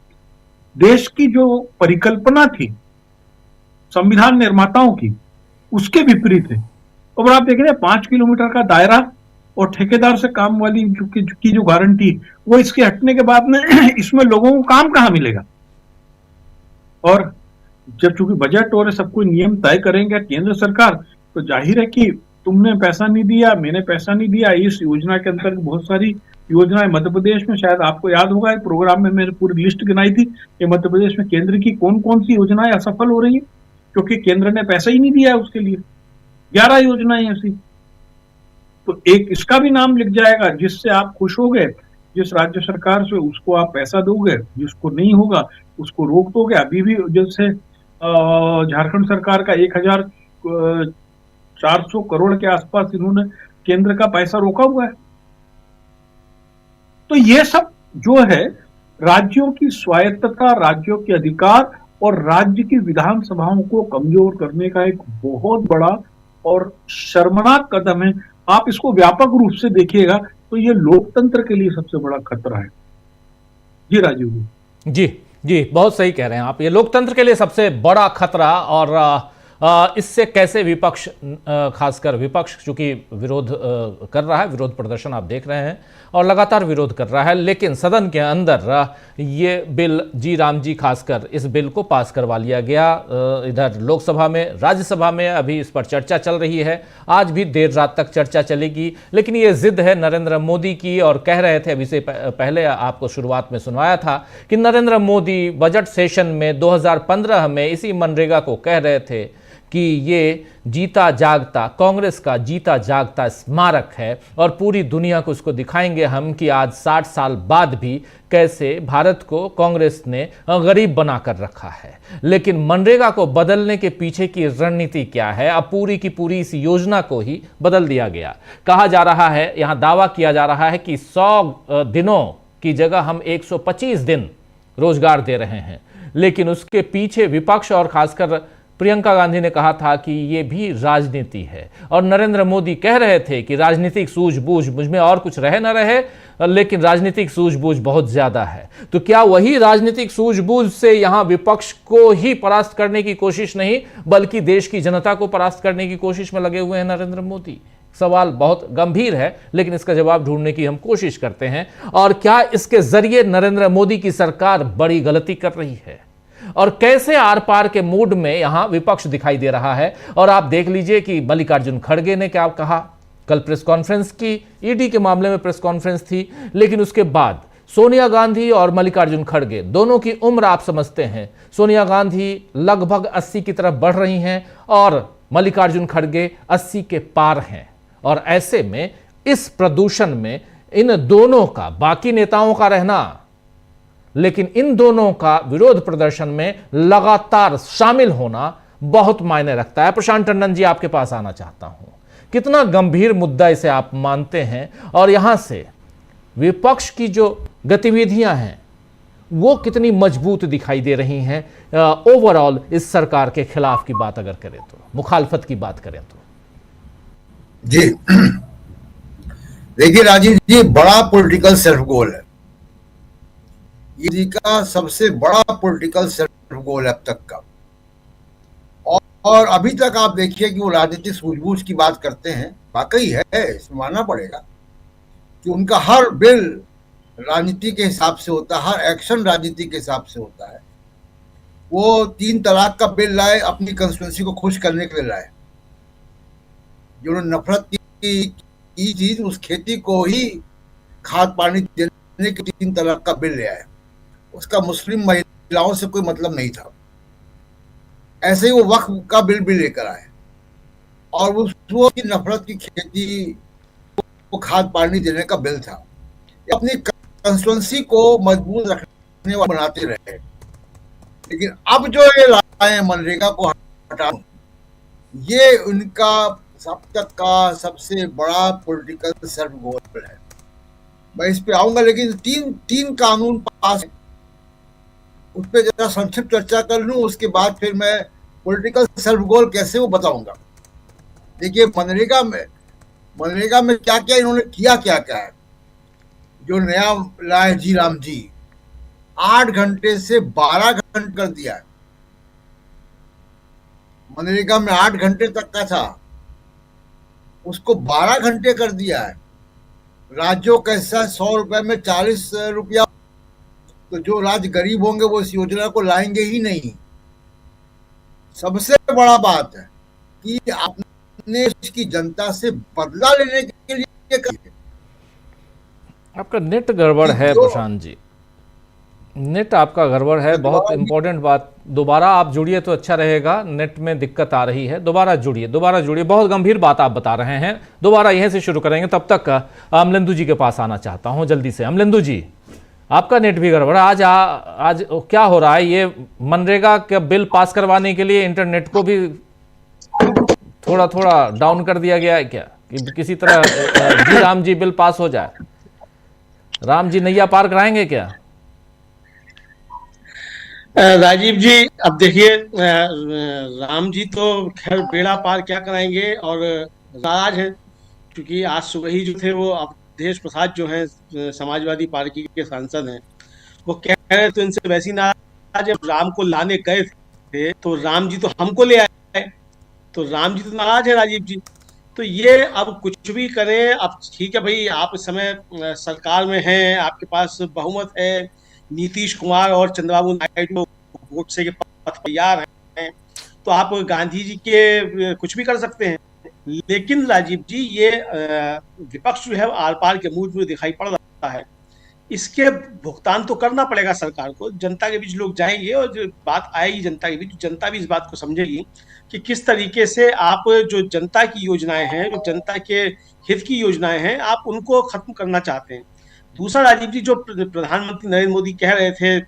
देश की जो परिकल्पना थी संविधान निर्माताओं की, उसके विपरीत है। और आप देख रहे हैं 5 किलोमीटर का दायरा और ठेकेदार से काम वाली की जो गारंटी, वो इसके हटने के बाद में इसमें लोगों को काम कहां मिलेगा। और जब चूंकि बजट और सब कोई नियम तय करेंगे केंद्र सरकार, तो जाहिर है कि तुमने पैसा नहीं दिया, मैंने पैसा नहीं दिया। इस योजना के अंतर्गत बहुत सारी योजनाएं मध्य प्रदेश में, शायद आपको याद होगा, एक प्रोग्राम में मैंने पूरी लिस्ट गिनाई थी कि मध्य प्रदेश में केंद्र की कौन कौन सी योजनाएं असफल हो रही है क्योंकि केंद्र ने पैसा ही नहीं दिया है उसके लिए। 11 योजनाएं ऐसी, तो एक इसका भी नाम लिख जाएगा जिससे आप खुश हो गए, जिस राज्य सरकार से उसको आप पैसा दोगे, जिसको नहीं होगा उसको रोक दोगे। अभी भी जैसे झारखंड सरकार का 1400 करोड़ के आसपास इन्होंने केंद्र का पैसा रोका हुआ है। तो ये सब जो है राज्यों की स्वायत्तता, राज्यों के अधिकार और राज्य की विधानसभाओं को कमजोर करने का एक बहुत बड़ा और शर्मनाक कदम है। आप इसको व्यापक रूप से देखिएगा तो ये लोकतंत्र के लिए सबसे बड़ा खतरा है। जी राजीव जी, बहुत सही कह रहे हैं आप। ये लोकतंत्र के लिए सबसे बड़ा खतरा, और इससे कैसे विपक्ष, खासकर विपक्ष चूंकि विरोध कर रहा है, विरोध प्रदर्शन आप देख रहे हैं और लगातार विरोध कर रहा है, लेकिन सदन के अंदर ये बिल, जी राम जी, खासकर इस बिल को पास करवा लिया गया। इधर लोकसभा में, राज्यसभा में अभी इस पर चर्चा चल रही है, आज भी देर रात तक चर्चा चलेगी। लेकिन ये जिद है नरेंद्र मोदी की, और कह रहे थे, अभी से पहले आपको शुरुआत में सुनवाया था कि नरेंद्र मोदी बजट सेशन में 2015 में इसी मनरेगा को कह रहे थे कि ये जीता जागता, कांग्रेस का जीता जागता स्मारक है और पूरी दुनिया को इसको दिखाएंगे हम कि आज 60 साल बाद भी कैसे भारत को कांग्रेस ने गरीब बनाकर रखा है। लेकिन मनरेगा को बदलने के पीछे की रणनीति क्या है? अब पूरी की पूरी इस योजना को ही बदल दिया गया। कहा जा रहा है, यहां दावा किया जा रहा है कि 100 दिनों की जगह हम 125 दिन रोजगार दे रहे हैं। लेकिन उसके पीछे विपक्ष और खासकर प्रियंका गांधी ने कहा था कि ये भी राजनीति है, और नरेंद्र मोदी कह रहे थे कि राजनीतिक सूझबूझ मुझ में और कुछ रहे ना रहे, लेकिन राजनीतिक सूझबूझ बहुत ज्यादा है। तो क्या वही राजनीतिक सूझबूझ से यहां विपक्ष को ही परास्त करने की कोशिश नहीं, बल्कि देश की जनता को परास्त करने की कोशिश में लगे हुए हैं नरेंद्र मोदी? सवाल बहुत गंभीर है, लेकिन इसका जवाब ढूंढने की हम कोशिश करते हैं। और क्या इसके जरिए नरेंद्र मोदी की सरकार बड़ी गलती कर रही है, और कैसे आर पार के मूड में यहां विपक्ष दिखाई दे रहा है? और आप देख लीजिए कि मल्लिकार्जुन खड़गे ने क्या कहा। कल प्रेस कॉन्फ्रेंस की, ईडी के मामले में प्रेस कॉन्फ्रेंस थी, लेकिन उसके बाद सोनिया गांधी और मल्लिकार्जुन खड़गे दोनों की उम्र आप समझते हैं। सोनिया गांधी लगभग 80 की तरफ बढ़ रही हैं और मल्लिकार्जुन खड़गे 80 के पार हैं। और ऐसे में इस प्रदूषण में इन दोनों का, बाकी नेताओं का रहना, लेकिन इन दोनों का विरोध प्रदर्शन में लगातार शामिल होना बहुत मायने रखता है। प्रशांत टंडन जी, आपके पास आना चाहता हूं। कितना गंभीर मुद्दा इसे आप मानते हैं, और यहां से विपक्ष की जो गतिविधियां हैं वो कितनी मजबूत दिखाई दे रही हैं ओवरऑल इस सरकार के खिलाफ की बात अगर करें तो, मुखालफत की बात करें तो? जी देखिए राजीव जी, बड़ा पॉलिटिकल सेल्फ गोल है ये का, सबसे बड़ा पॉलिटिकल सेल्फ गोल है अब तक का। और अभी तक आप देखिए कि वो राजनीतिक सूझबूझ की बात करते हैं, वाकई है, इसमें मानना पड़ेगा कि उनका हर बिल राजनीति के हिसाब से होता है, हर एक्शन राजनीति के हिसाब से होता है। वो 3 तलाक का बिल लाए, अपनी कंस्टिट्यूंसी को खुश करने के लिए लाए। जो नफरत की चीज, उस खेती को ही खाद पानी देने के 3 तलाक का बिल ले आए। उसका मुस्लिम महिलाओं से कोई मतलब नहीं था। ऐसे ही वो वक्फ का बिल भी लेकर आए, और वो की नफरत की खेती को खाद पानी देने का बिल था। अपनी कंस्टिट्यूंसी को मजबूत रखने वाले बनाते रहे। लेकिन अब जो ये लाए मनरेगा को हटा, ये उनका सब तक का सबसे बड़ा पॉलिटिकल सेल्फ गोल है। मैं इस पे आऊंगा, लेकिन तीन कानून पास, उस पर जरा संक्षिप्त चर्चा कर लूं, उसके बाद फिर मैं पॉलिटिकल सेल्फ गोल कैसे वो बताऊंगा। देखिए मनरेगा में क्या क्या इन्होंने किया, क्या क्या है जो नया लाए जी राम जी। 8 घंटे से 12 घंटे कर दिया है। मनरेगा में 8 घंटे तक का था, उसको 12 घंटे कर दिया है। राज्यों का हिस्सा 100 रुपए में 40 रुपया, तो जो राज्य गरीब होंगे वो इस योजना को लाएंगे ही नहीं। सबसे बड़ा बात है कि आपने इसकी जनता से बदला लेने के लिए आपका नेट गड़बड़ है प्रशांत जी, नेट आपका गड़बड़ है। बहुत इंपॉर्टेंट बात, दोबारा आप जुड़िए तो अच्छा रहेगा। नेट में दिक्कत आ रही है, दोबारा जुड़िए। बहुत गंभीर बात आप बता रहे हैं, दोबारा यहीं से शुरू करेंगे। तब तक अमलेंदु जी के पास आना चाहता हूं जल्दी से। अमलेंदु जी, आपका नेट भी गड़बड़ है। आज क्या हो रहा है? ये मनरेगा का बिल पास करवाने के लिए इंटरनेट को भी थोड़ा डाउन कर दिया गया है क्या, कि किसी तरह जी राम जी बिल पास हो जाए? राम जी नैया पार कराएंगे क्या? राजीव जी, अब देखिए, राम जी तो खैर बेड़ा पार क्या कराएंगे, और नाराज हैं क्योंकि आज सुबह ही जो थे वो अवधेश प्रसाद जो हैं समाजवादी पार्टी के सांसद हैं, वो कह रहे तो इनसे वैसी नाराज, जब राम को लाने गए थे तो राम जी तो हमको ले आए, तो राम जी तो नाराज है राजीव जी। तो ये अब कुछ भी करें, अब ठीक है भाई, आप इस समय सरकार में हैं, आपके पास बहुमत है, नीतीश कुमार और चंद्रबाबू नायडू वोट से के पथ तैयार हैं, तो आप गांधी जी के कुछ भी कर सकते हैं। लेकिन राजीव जी, ये विपक्ष जो है आर पार के मूड में दिखाई पड़ रहा है, इसके भुगतान तो करना पड़ेगा सरकार को। जनता के बीच लोग जाएंगे और जो बात आएगी जनता के बीच, जनता भी इस बात को समझेगी कि किस तरीके से आप जो जनता की योजनाएं हैं, जो जनता के हित की योजनाएं हैं, आप उनको खत्म करना चाहते हैं। दूसरा राजीव जी, जो प्रधानमंत्री नरेंद्र मोदी कह रहे थे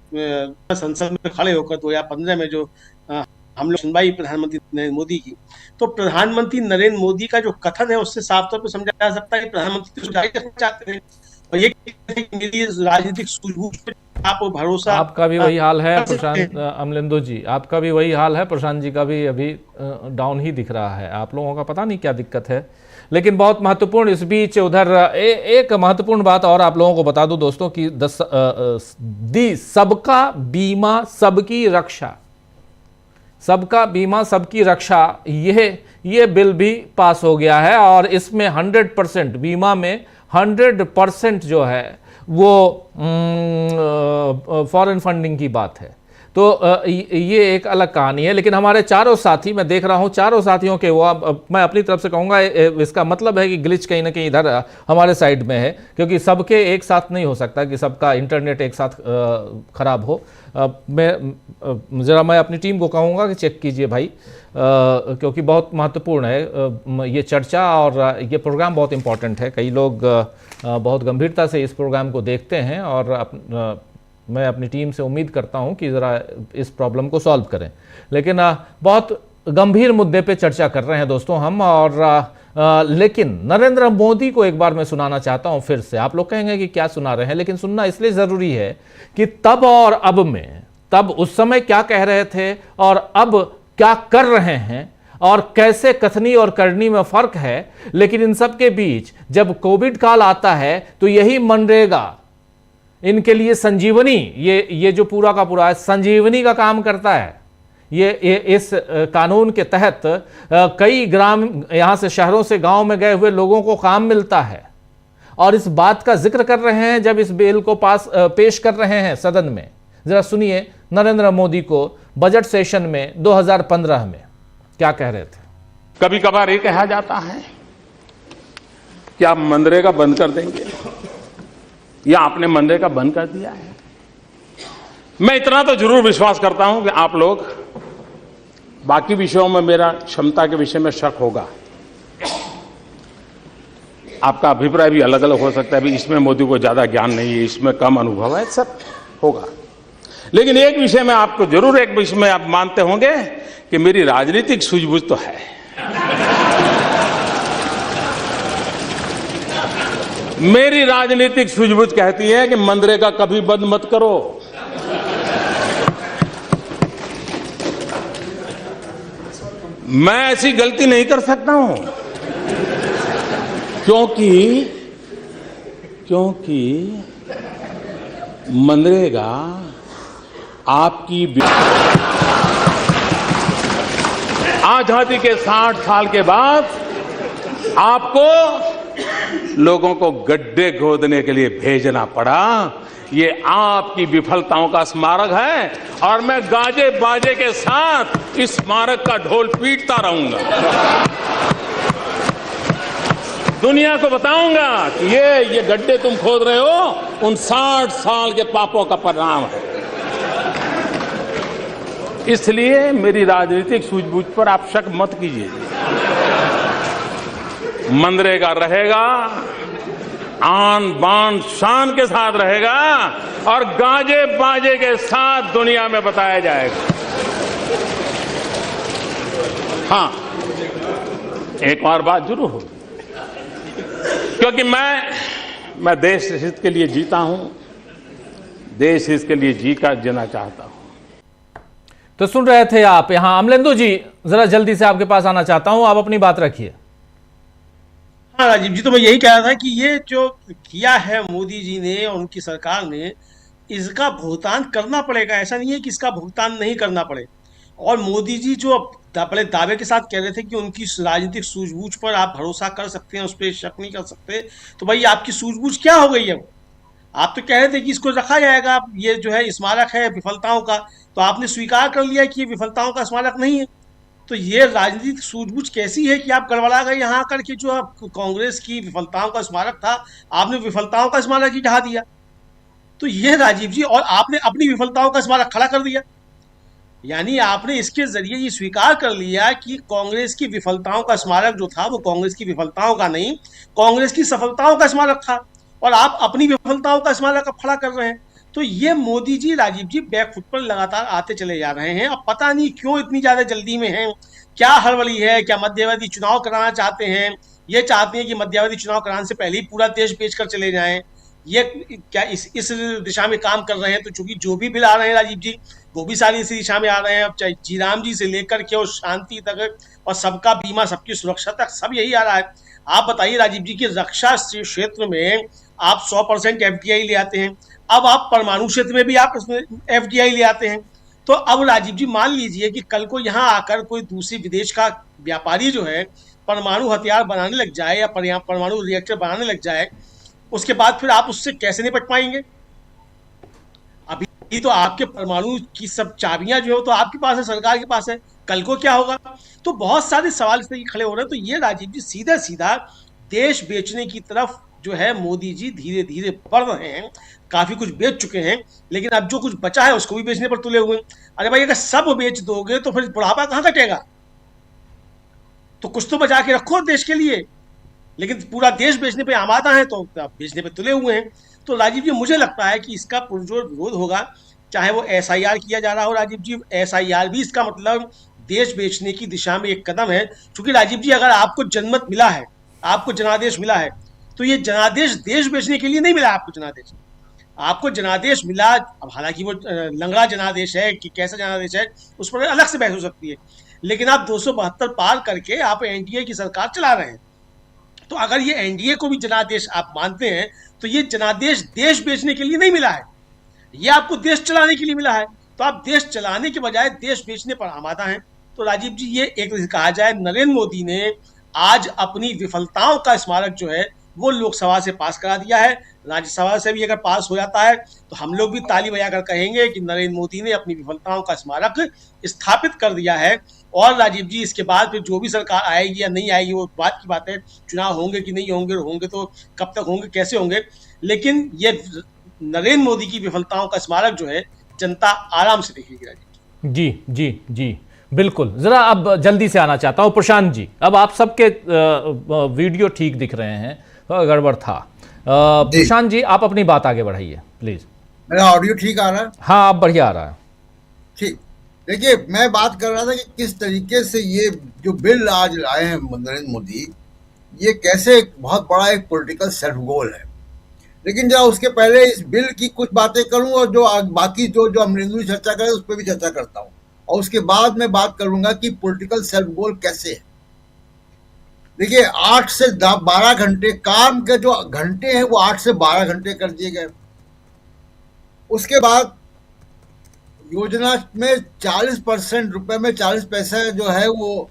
संसद में खड़े होकर 2015 में, जो हम लोग सुनवाई प्रधानमंत्री नरेंद्र मोदी की, तो प्रधानमंत्री नरेंद्र मोदी का जो कथन है उससे साफ तौर पर समझा जा सकता है कि प्रधानमंत्री तो जारी रखना चाहते थे, और ये कहते हैं कि मेरी राजनीतिक सूझबूझ पर आप भरोसा। आपका भी वही हाल है प्रशांत अमलेंदु जी, आपका भी वही हाल है। प्रशांत जी का भी अभी डाउन ही दिख रहा है। आप लोगों का पता नहीं क्या दिक्कत है, लेकिन बहुत महत्वपूर्ण इस बीच उधर एक महत्वपूर्ण बात और आप लोगों को बता दूं दोस्तों कि सबका बीमा सबकी रक्षा, सबका बीमा सबकी रक्षा, ये बिल भी पास हो गया है और इसमें 100% बीमा में 100% जो है वो फॉरेन फंडिंग की बात है। तो ये एक अलग कहानी है। लेकिन हमारे चारों साथी, मैं देख रहा हूं चारों साथियों के वो, अब मैं अपनी तरफ से कहूंगा इसका मतलब है कि ग्लिच कहीं ना कहीं इधर हमारे साइड में है, क्योंकि सबके एक साथ नहीं हो सकता कि सबका इंटरनेट एक साथ खराब हो। मैं अपनी टीम को कहूंगा कि चेक कीजिए भाई, क्योंकि बहुत महत्वपूर्ण है ये चर्चा और ये प्रोग्राम बहुत इंपॉर्टेंट है। कई लोग बहुत गंभीरता से इस प्रोग्राम को देखते हैं और मैं अपनी टीम से उम्मीद करता हूं कि ज़रा इस प्रॉब्लम को सॉल्व करें। लेकिन बहुत गंभीर मुद्दे पे चर्चा कर रहे हैं दोस्तों हम, और लेकिन नरेंद्र मोदी को एक बार मैं सुनाना चाहता हूं फिर से। आप लोग कहेंगे कि क्या सुना रहे हैं, लेकिन सुनना इसलिए ज़रूरी है कि तब और अब में, तब उस समय क्या कह रहे थे और अब क्या कर रहे हैं और कैसे कथनी और करनी में फर्क है। लेकिन इन सब के बीच जब कोविड काल आता है तो यही मनरेगा इनके लिए संजीवनी, ये जो पूरा का पूरा संजीवनी का काम करता है। ये इस कानून के तहत कई ग्राम, यहां से शहरों से गांव में गए हुए लोगों को काम मिलता है। और इस बात का जिक्र कर रहे हैं जब इस बिल को पेश कर रहे हैं सदन में। जरा सुनिए नरेंद्र मोदी को बजट सेशन में 2015 में क्या कह रहे थे। कभी कभार ये कहा जाता है कि आप मनरेगा बंद कर देंगे या आपने मनरेगा बंद कर दिया है। मैं इतना तो जरूर विश्वास करता हूं कि आप लोग, बाकी विषयों में मेरा क्षमता के विषय में शक होगा, आपका अभिप्राय भी अलग अलग हो सकता है, अभी इसमें मोदी को ज्यादा ज्ञान नहीं है, इसमें कम अनुभव है, सब होगा। लेकिन एक विषय में आपको जरूर, एक विषय में आप मानते होंगे कि मेरी राजनीतिक सूझबूझ तो है। मेरी राजनीतिक सूझबूझ कहती है कि मनरेगा कभी बंद मत करो। मैं ऐसी गलती नहीं कर सकता हूं, क्योंकि मनरेगा आपकी आजादी के 60 साल के बाद आपको लोगों को गड्ढे खोदने के लिए भेजना पड़ा। ये आपकी विफलताओं का स्मारक है और मैं गाजे बाजे के साथ इस स्मारक का ढोल पीटता रहूंगा। दुनिया को बताऊंगा कि ये गड्ढे तुम खोद रहे हो उन 60 साल के पापों का परिणाम है। इसलिए मेरी राजनीतिक सूझबूझ पर आप शक मत कीजिए। मनरेगा रहेगा, आन बान शान के साथ रहेगा और गाजे बाजे के साथ दुनिया में बताया जाएगा। हां, एक और बात जरूर होगी, क्योंकि मैं देश हित के लिए जीता हूं, देश हित के लिए जीना चाहता हूं। तो सुन रहे थे आप यहां। अमलेंदु जी, जरा जल्दी से आपके पास आना चाहता हूं, आप अपनी बात रखिए। हाँ राजीव जी, तो मैं यही कह रहा था कि ये जो किया है मोदी जी ने और उनकी सरकार ने, इसका भुगतान करना पड़ेगा। ऐसा नहीं है कि इसका भुगतान नहीं करना पड़े। और मोदी जी जो बड़े दावे के साथ कह रहे थे कि उनकी राजनीतिक सूझबूझ पर आप भरोसा कर सकते हैं, उस पर शक नहीं कर सकते, तो भाई आपकी सूझबूझ क्या हो गई है? आप तो कह रहे थे कि इसको रखा जाएगा, ये जो है स्मारक है विफलताओं का, तो आपने स्वीकार कर लिया कि ये विफलताओं का स्मारक नहीं है। तो ये राजनीतिक सूझबूझ कैसी है कि आप गड़बड़ा गए यहाँ आकर के? जो कांग्रेस की विफलताओं का स्मारक था, आपने विफलताओं का स्मारक ही ढहा दिया। तो ये राजीव जी, और आपने अपनी विफलताओं का स्मारक खड़ा कर दिया। यानी आपने इसके जरिए ये स्वीकार कर लिया कि कांग्रेस की विफलताओं का स्मारक जो था वो कांग्रेस की विफलताओं का नहीं, कांग्रेस की सफलताओं का स्मारक था, और आप अपनी विफलताओं का स्मारक अब खड़ा कर रहे हैं। तो ये मोदी जी, राजीव जी बैकफुट पर लगातार आते चले जा रहे हैं। अब पता नहीं क्यों इतनी ज्यादा जल्दी में हैं, क्या हड़बड़ी है? क्या मध्यावधि चुनाव कराना चाहते हैं? ये चाहते हैं कि मध्यावधि चुनाव कराने से पहले ही पूरा देश बेचकर चले जाएं। ये क्या इस दिशा में काम कर रहे हैं। तो चूंकि जो भी बिल आ रहे हैं राजीव जी, वो भी सारी इसी दिशा में आ रहे हैं। अब चाहे जीराम जी से लेकर के और शांति तक और सबका बीमा, सबकी सुरक्षा तक, सब यही आ रहा है। आप बताइए राजीव जी कि रक्षा क्षेत्र में आप 100% FDI ले आते हैं, अब आप परमाणु क्षेत्र में भी आप इसमें FDI ले आते हैं। तो अब राजीव जी मान लीजिए कि कल को यहाँ आकर कोई दूसरी विदेश का व्यापारी जो है परमाणु हथियार बनाने लग जाए या परमाणु रिएक्टर बनाने लग जाए, उसके बाद फिर आप उससे कैसे निपट पाएंगे? अभी तो आपके परमाणु की सब चाबियां जो है तो आपके पास है, सरकार के पास है, कल को क्या होगा? तो बहुत सारे सवाल इस तरह खड़े हो रहे हैं। तो ये राजीव जी सीधा सीधा देश बेचने की तरफ जो है मोदी जी धीरे धीरे बढ़ रहे हैं। काफी कुछ बेच चुके हैं, लेकिन अब जो कुछ बचा है उसको भी बेचने पर तुले हुए हैं। अरे भाई, अगर सब बेच दोगे तो फिर बुढ़ापा कहाँ कटेगा? तो कुछ तो बचा के रखो देश के लिए, लेकिन पूरा देश बेचने पे आमादा है, तो बेचने पे तुले हुए हैं। तो राजीव जी मुझे लगता है कि इसका पुरजोर विरोध होगा, चाहे वो SIR किया जा रहा हो। राजीव जी, SIR भी इसका मतलब देश बेचने की दिशा में एक कदम है। क्योंकि राजीव जी, अगर आपको जनमत मिला है, आपको जनादेश मिला है, तो ये जनादेश देश बेचने के लिए नहीं मिला। आपको जनादेश मिला, अब हालांकि वो लंगड़ा जनादेश है कि कैसा जनादेश है उस पर अलग से बहस हो सकती है, लेकिन आप 272 पार करके आप NDA की सरकार चला रहे हैं। तो अगर ये NDA को भी जनादेश आप मानते हैं, तो ये जनादेश देश बेचने के लिए नहीं मिला है, ये आपको देश चलाने के लिए मिला है। तो आप देश चलाने के बजाय देश बेचने पर आमादा हैं। तो राजीव जी, ये एक कहा जाए, नरेंद्र मोदी ने आज अपनी विफलताओं का स्मारक जो है वो लोकसभा से पास करा दिया है। राज्यसभा से भी अगर पास हो जाता है तो हम लोग भी ताली बजाकर कहेंगे कि नरेंद्र मोदी ने अपनी विफलताओं का स्मारक स्थापित कर दिया है। और राजीव जी, इसके बाद फिर जो भी सरकार आएगी या नहीं आएगी वो बात की बात है, चुनाव होंगे कि नहीं होंगे, होंगे तो कब तक होंगे, कैसे होंगे, लेकिन ये नरेंद्र मोदी की विफलताओं का स्मारक जो है जनता आराम से देखेगी। राजीव जी जी जी, बिल्कुल। जरा अब जल्दी से आना चाहता हूं प्रशांत जी, अब आप सबके वीडियो ठीक दिख रहे हैं, गड़बड़ था। प्रशांत जी, आप अपनी बात आगे बढ़ाइए प्लीज। मेरा ऑडियो ठीक आ रहा है? हाँ, अब बढ़िया आ रहा है। ठीक। देखिए, मैं बात कर रहा था कि किस तरीके से ये जो बिल आज लाए हैं नरेंद्र मोदी, ये कैसे बहुत बड़ा एक पॉलिटिकल सेल्फ गोल है। लेकिन जरा उसके पहले इस बिल की कुछ बातें करूं और जो बाकी जो अमरिंदर चर्चा करे उस पर भी चर्चा करता हूं, और उसके बाद मैं बात करूंगा कि पॉलिटिकल सेल्फ गोल कैसे है। देखिए, 8 से 12 घंटे काम के जो घंटे हैं वो 8 से 12 घंटे कर दिए गए। उसके बाद योजना में 40% रुपए में 40 पैसे जो है वो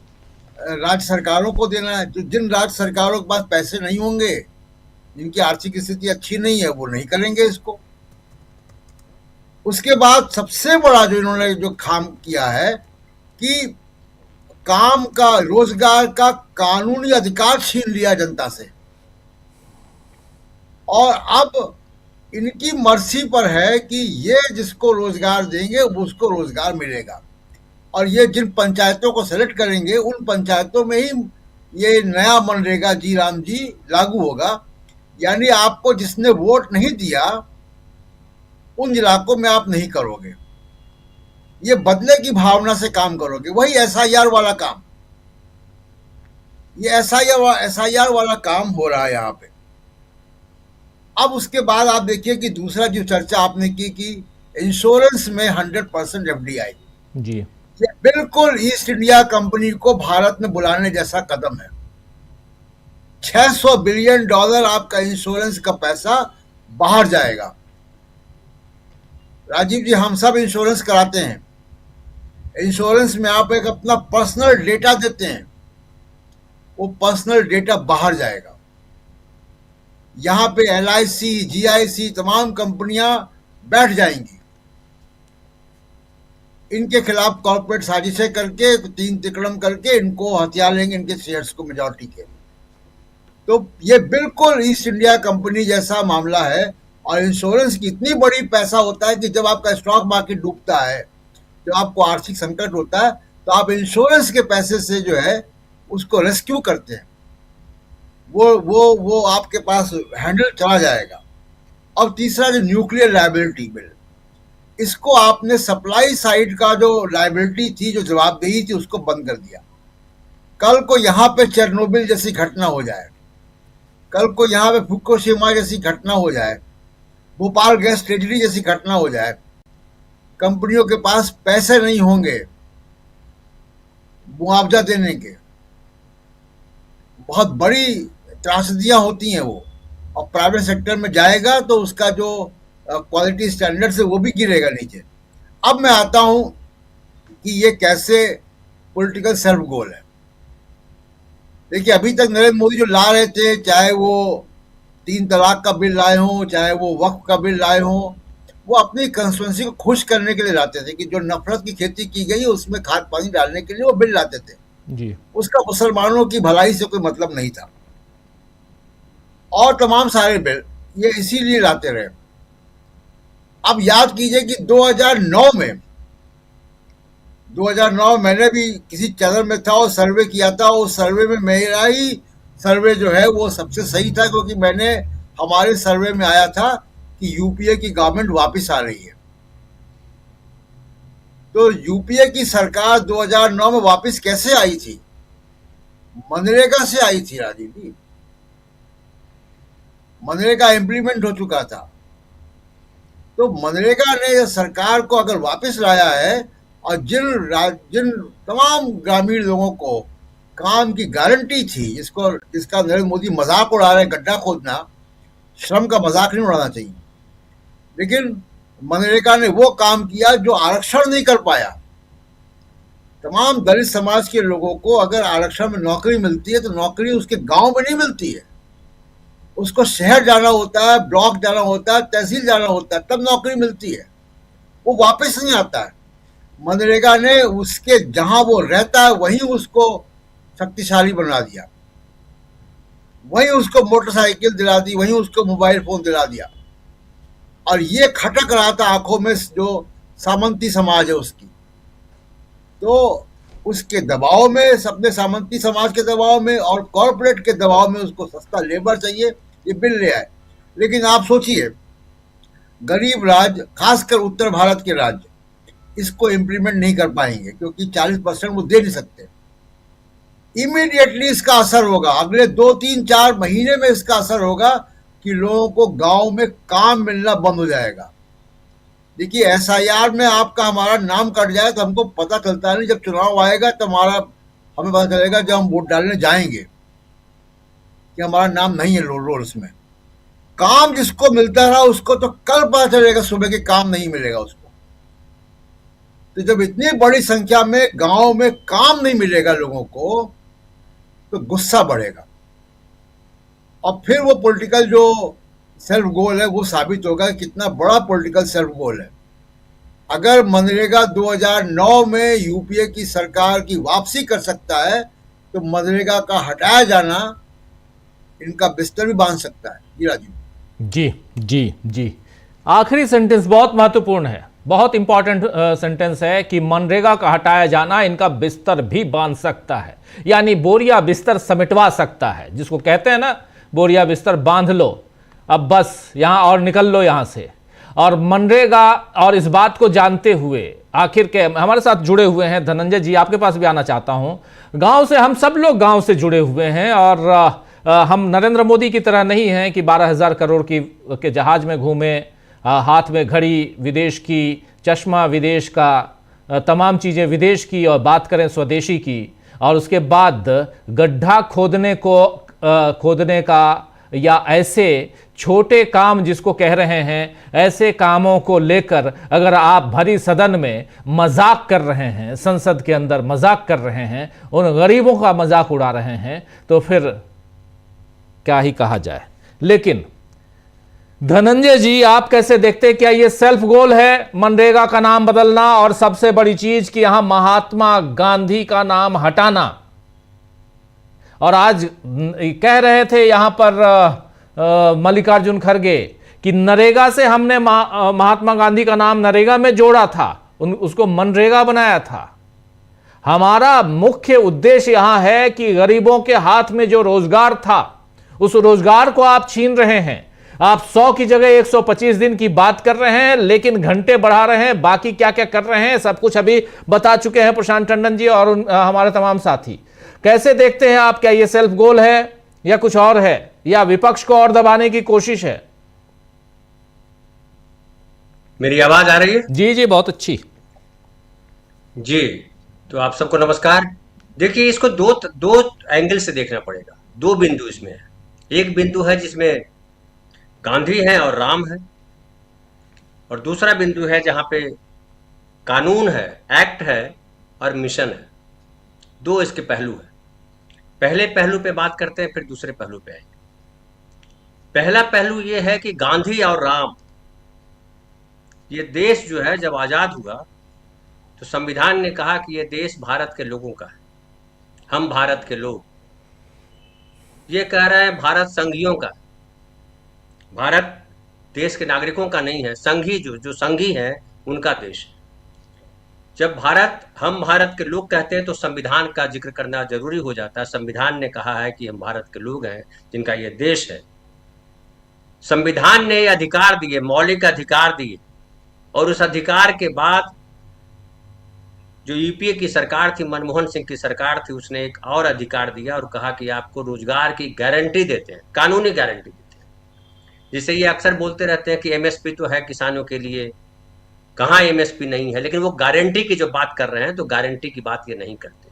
राज्य सरकारों को देना है। जो जिन राज्य सरकारों के पास पैसे नहीं होंगे, जिनकी आर्थिक स्थिति अच्छी नहीं है, वो नहीं करेंगे इसको। उसके बाद सबसे बड़ा जो इन्होंने जो काम किया है कि काम का, रोजगार का कानूनी अधिकार छीन लिया जनता से, और अब इनकी मर्जी पर है कि ये जिसको रोजगार देंगे उसको रोजगार मिलेगा। और ये जिन पंचायतों को सेलेक्ट करेंगे उन पंचायतों में ही ये नया मनरेगा जी राम जी लागू होगा। यानी आपको जिसने वोट नहीं दिया उन इलाकों में आप नहीं करोगे, ये बदले की भावना से काम करोगे। वही SIR वाला काम, ये SIR वाला काम हो रहा है यहाँ पे। अब उसके बाद आप देखिए कि दूसरा जो चर्चा आपने की कि इंश्योरेंस में 100% FDI जी, ये बिल्कुल ईस्ट इंडिया कंपनी को भारत में बुलाने जैसा कदम है। $600 बिलियन आपका इंश्योरेंस का पैसा बाहर जाएगा। राजीव जी, हम सब इंश्योरेंस कराते हैं। इंश्योरेंस में आप एक अपना पर्सनल डेटा देते हैं, वो पर्सनल डेटा बाहर जाएगा। यहाँ पे LIC, GIC तमाम कंपनियां बैठ जाएंगी। इनके खिलाफ कॉर्पोरेट साजिशें करके, 3 तिकड़म करके इनको हथियार लेंगे, इनके शेयर्स को मेजॉरिटी के। तो ये बिल्कुल ईस्ट इंडिया कंपनी जैसा मामला है। और इंश्योरेंस की इतनी बड़ी पैसा होता है कि जब आपका स्टॉक मार्केट डूबता है, जब आपको आर्थिक संकट होता है, तो आप इंश्योरेंस के पैसे से जो है उसको रेस्क्यू करते हैं। वो आपके पास हैंडल चला जाएगा। और तीसरा जो न्यूक्लियर लायबिलिटी बिल, इसको आपने सप्लाई साइड का जो लायबिलिटी थी, जो जवाबदेही थी, उसको बंद कर दिया। कल को यहाँ पे चेरनोबिल जैसी घटना हो जाए, कल को यहाँ पे फुकुशिमा जैसी घटना हो जाए, भोपाल गैस ट्रेजरी जैसी घटना हो जाए, कंपनियों के पास पैसे नहीं होंगे मुआवजा देने के, बहुत बड़ी त्रासदियां होती हैं वो, और प्राइवेट सेक्टर में जाएगा तो उसका जो क्वालिटी स्टैंडर्ड है वो भी गिरेगा नीचे। अब मैं आता हूं कि ये कैसे पॉलिटिकल सेल्फ गोल है। देखिए, अभी तक नरेंद्र मोदी जो ला रहे थे, चाहे वो 3 तलाक का बिल लाए हों, चाहे वो वक्फ का बिल लाए हों, वो अपनी कंस्टिट्यूंसी को खुश करने के लिए लाते थे कि जो नफरत की खेती की गई उसमें खाद पानी डालने के लिए वो बिल लाते थे जी। उसका मुसलमानों की भलाई से कोई मतलब नहीं था, और तमाम सारे बिल ये इसीलिए लाते रहे। अब याद कीजिए कि 2009 मैंने भी किसी चैनल में था और सर्वे किया था। उस सर्वे में मेरा ही सर्वे जो है वो सबसे सही था, क्योंकि मैंने हमारे सर्वे में आया था कि यूपीए की गवर्नमेंट वापस आ रही है। तो यूपीए की सरकार 2009 में वापस कैसे आई थी? मनरेगा से आई थी राजीव जी। मनरेगा इम्प्लीमेंट हो चुका था। तो मनरेगा ने सरकार को अगर वापस लाया है और जिन तमाम ग्रामीण लोगों को काम की गारंटी थी, जिसका नरेंद्र मोदी मजाक उड़ा रहे, गड्ढा खोदना, श्रम का मजाक नहीं उड़ाना चाहिए, लेकिन मनरेगा ने वो काम किया जो आरक्षण नहीं कर पाया। तमाम दलित समाज के लोगों को अगर आरक्षण में नौकरी मिलती है तो नौकरी उसके गांव में नहीं मिलती है, उसको शहर जाना होता है, ब्लॉक जाना होता है, तहसील जाना होता है, तब नौकरी मिलती है। वो वापस नहीं आता है। मनरेगा ने उसके जहां वो रहता है वहीं उसको शक्तिशाली बना दिया, वहीं उसको मोटरसाइकिल दिला दी, वहीं उसको मोबाइल फोन दिला दिया। और ये खटक रहा था आंखों में जो सामंती समाज है उसकी। तो उसके दबाव में, अपने सामंती समाज के दबाव में और कॉरपोरेट के दबाव में उसको सस्ता लेबर चाहिए, ये बिल ले आए। लेकिन आप सोचिए, गरीब राज्य, खासकर उत्तर भारत के राज्य, इसको इम्प्लीमेंट नहीं कर पाएंगे क्योंकि 40% वो दे नहीं सकते। इमीडिएटली इसका असर होगा, अगले 2, 3, 4 महीने में इसका असर होगा कि लोगों को गांव में काम मिलना बंद हो जाएगा। देखिए, एसआईआर में आपका हमारा नाम कट जाए तो हमको पता चलता नहीं, जब चुनाव आएगा तो हमें पता चलेगा जब हम वोट डालने जाएंगे कि हमारा नाम नहीं है रोल्स में। काम जिसको मिलता रहा उसको तो कल पता चलेगा सुबह के काम नहीं मिलेगा उसको। तो जब इतनी बड़ी संख्या में गांव में काम नहीं मिलेगा लोगों को तो गुस्सा बढ़ेगा, और फिर वो पॉलिटिकल जो सेल्फ गोल है वो साबित होगा कितना बड़ा पॉलिटिकल सेल्फ गोल है। अगर मनरेगा 2009 में यूपीए की सरकार की वापसी कर सकता है तो मनरेगा का हटाया जाना इनका बिस्तर भी बांध सकता है। जी राजीव जी जी जी। आखिरी सेंटेंस बहुत महत्वपूर्ण है, बहुत इंपॉर्टेंट सेंटेंस है कि मनरेगा का हटाया जाना इनका बिस्तर भी बांध सकता है, यानी बोरिया बिस्तर समेटवा सकता है, जिसको कहते हैं ना बोरिया बिस्तर बांध लो, अब बस यहां और निकल लो यहां से। और मनरेगा और इस बात को जानते हुए आखिर के हमारे साथ जुड़े हुए हैं धनंजय जी, आपके पास भी आना चाहता हूं। गांव से, हम सब लोग गांव से जुड़े हुए हैं और हम नरेंद्र मोदी की तरह नहीं हैं कि 12,000 करोड़ के जहाज में घूमे, हाथ में घड़ी विदेश की, चश्मा विदेश का, तमाम चीज़ें विदेश की, और बात करें स्वदेशी की, और उसके बाद गड्ढा खोदने का या ऐसे छोटे काम जिसको कह रहे हैं, ऐसे कामों को लेकर अगर आप भरी सदन में मजाक कर रहे हैं, संसद के अंदर मजाक कर रहे हैं, उन गरीबों का मजाक उड़ा रहे हैं, तो फिर क्या ही कहा जाए। लेकिन धनंजय जी, आप कैसे देखते हैं, क्या ये सेल्फ गोल है मनरेगा का नाम बदलना, और सबसे बड़ी चीज कि यहां महात्मा गांधी का नाम हटाना? और आज कह रहे थे यहां पर मल्लिकार्जुन खड़गे कि नरेगा से हमने महात्मा गांधी का नाम नरेगा में जोड़ा था, उसको मनरेगा बनाया था। हमारा मुख्य उद्देश्य यहां है कि गरीबों के हाथ में जो रोजगार था उस रोजगार को आप छीन रहे हैं। आप 100 की जगह 125 दिन की बात कर रहे हैं, लेकिन घंटे बढ़ा रहे हैं। बाकी क्या क्या कर रहे हैं सब कुछ अभी बता चुके हैं प्रशांत टंडन जी और हमारे तमाम साथी। कैसे देखते हैं आप, क्या यह सेल्फ गोल है या कुछ और है, या विपक्ष को और दबाने की कोशिश है? मेरी आवाज आ रही है? जी जी, बहुत अच्छी। जी, तो आप सबको नमस्कार। देखिए, इसको दो एंगल से देखना पड़ेगा। दो बिंदु इसमें है। एक बिंदु है जिसमें गांधी है और राम है, और दूसरा बिंदु है जहां पे कानून है, एक्ट है और मिशन है। दो इसके पहलू है। पहले पहलू पे बात करते हैं, फिर दूसरे पहलू पे आएंगे। पहला पहलू ये है कि गांधी और राम, ये देश जो है जब आजाद हुआ तो संविधान ने कहा कि ये देश भारत के लोगों का है, हम भारत के लोग। ये कह रहे हैं भारत संघियों का, भारत देश के नागरिकों का नहीं है, संघी जो संघी है उनका देश है। जब हम भारत के लोग कहते हैं तो संविधान का जिक्र करना जरूरी हो जाता है। संविधान ने कहा है कि हम भारत के लोग हैं जिनका ये देश है। संविधान ने ये अधिकार दिए, मौलिक अधिकार दिए, और उस अधिकार के बाद जो यूपीए की सरकार थी, मनमोहन सिंह की सरकार थी, उसने एक और अधिकार दिया और कहा कि आपको रोजगार की गारंटी देते हैं, कानूनी गारंटी देते हैं। जिसे ये अक्सर बोलते रहते हैं कि एमएसपी तो है किसानों के लिए, कहाँ एमएसपी नहीं है, लेकिन वो गारंटी की जो बात कर रहे हैं तो गारंटी की बात ये नहीं करते।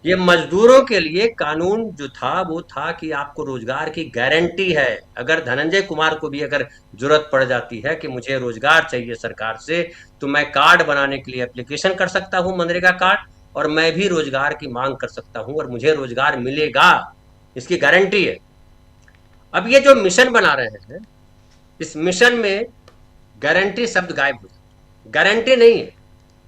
ये मजदूरों के लिए कानून जो था वो था कि आपको रोजगार की गारंटी है। अगर धनंजय कुमार को भी अगर जरूरत पड़ जाती है कि मुझे रोजगार चाहिए सरकार से, तो मैं कार्ड बनाने के लिए एप्लीकेशन कर सकता हूं, मनरेगा कार्ड, और मैं भी रोजगार की मांग कर सकता हूं और मुझे रोजगार मिलेगा, इसकी गारंटी है। अब ये जो मिशन बना रहे हैं, इस मिशन में गारंटी शब्द गायब हो जाए। गारंटी नहीं है।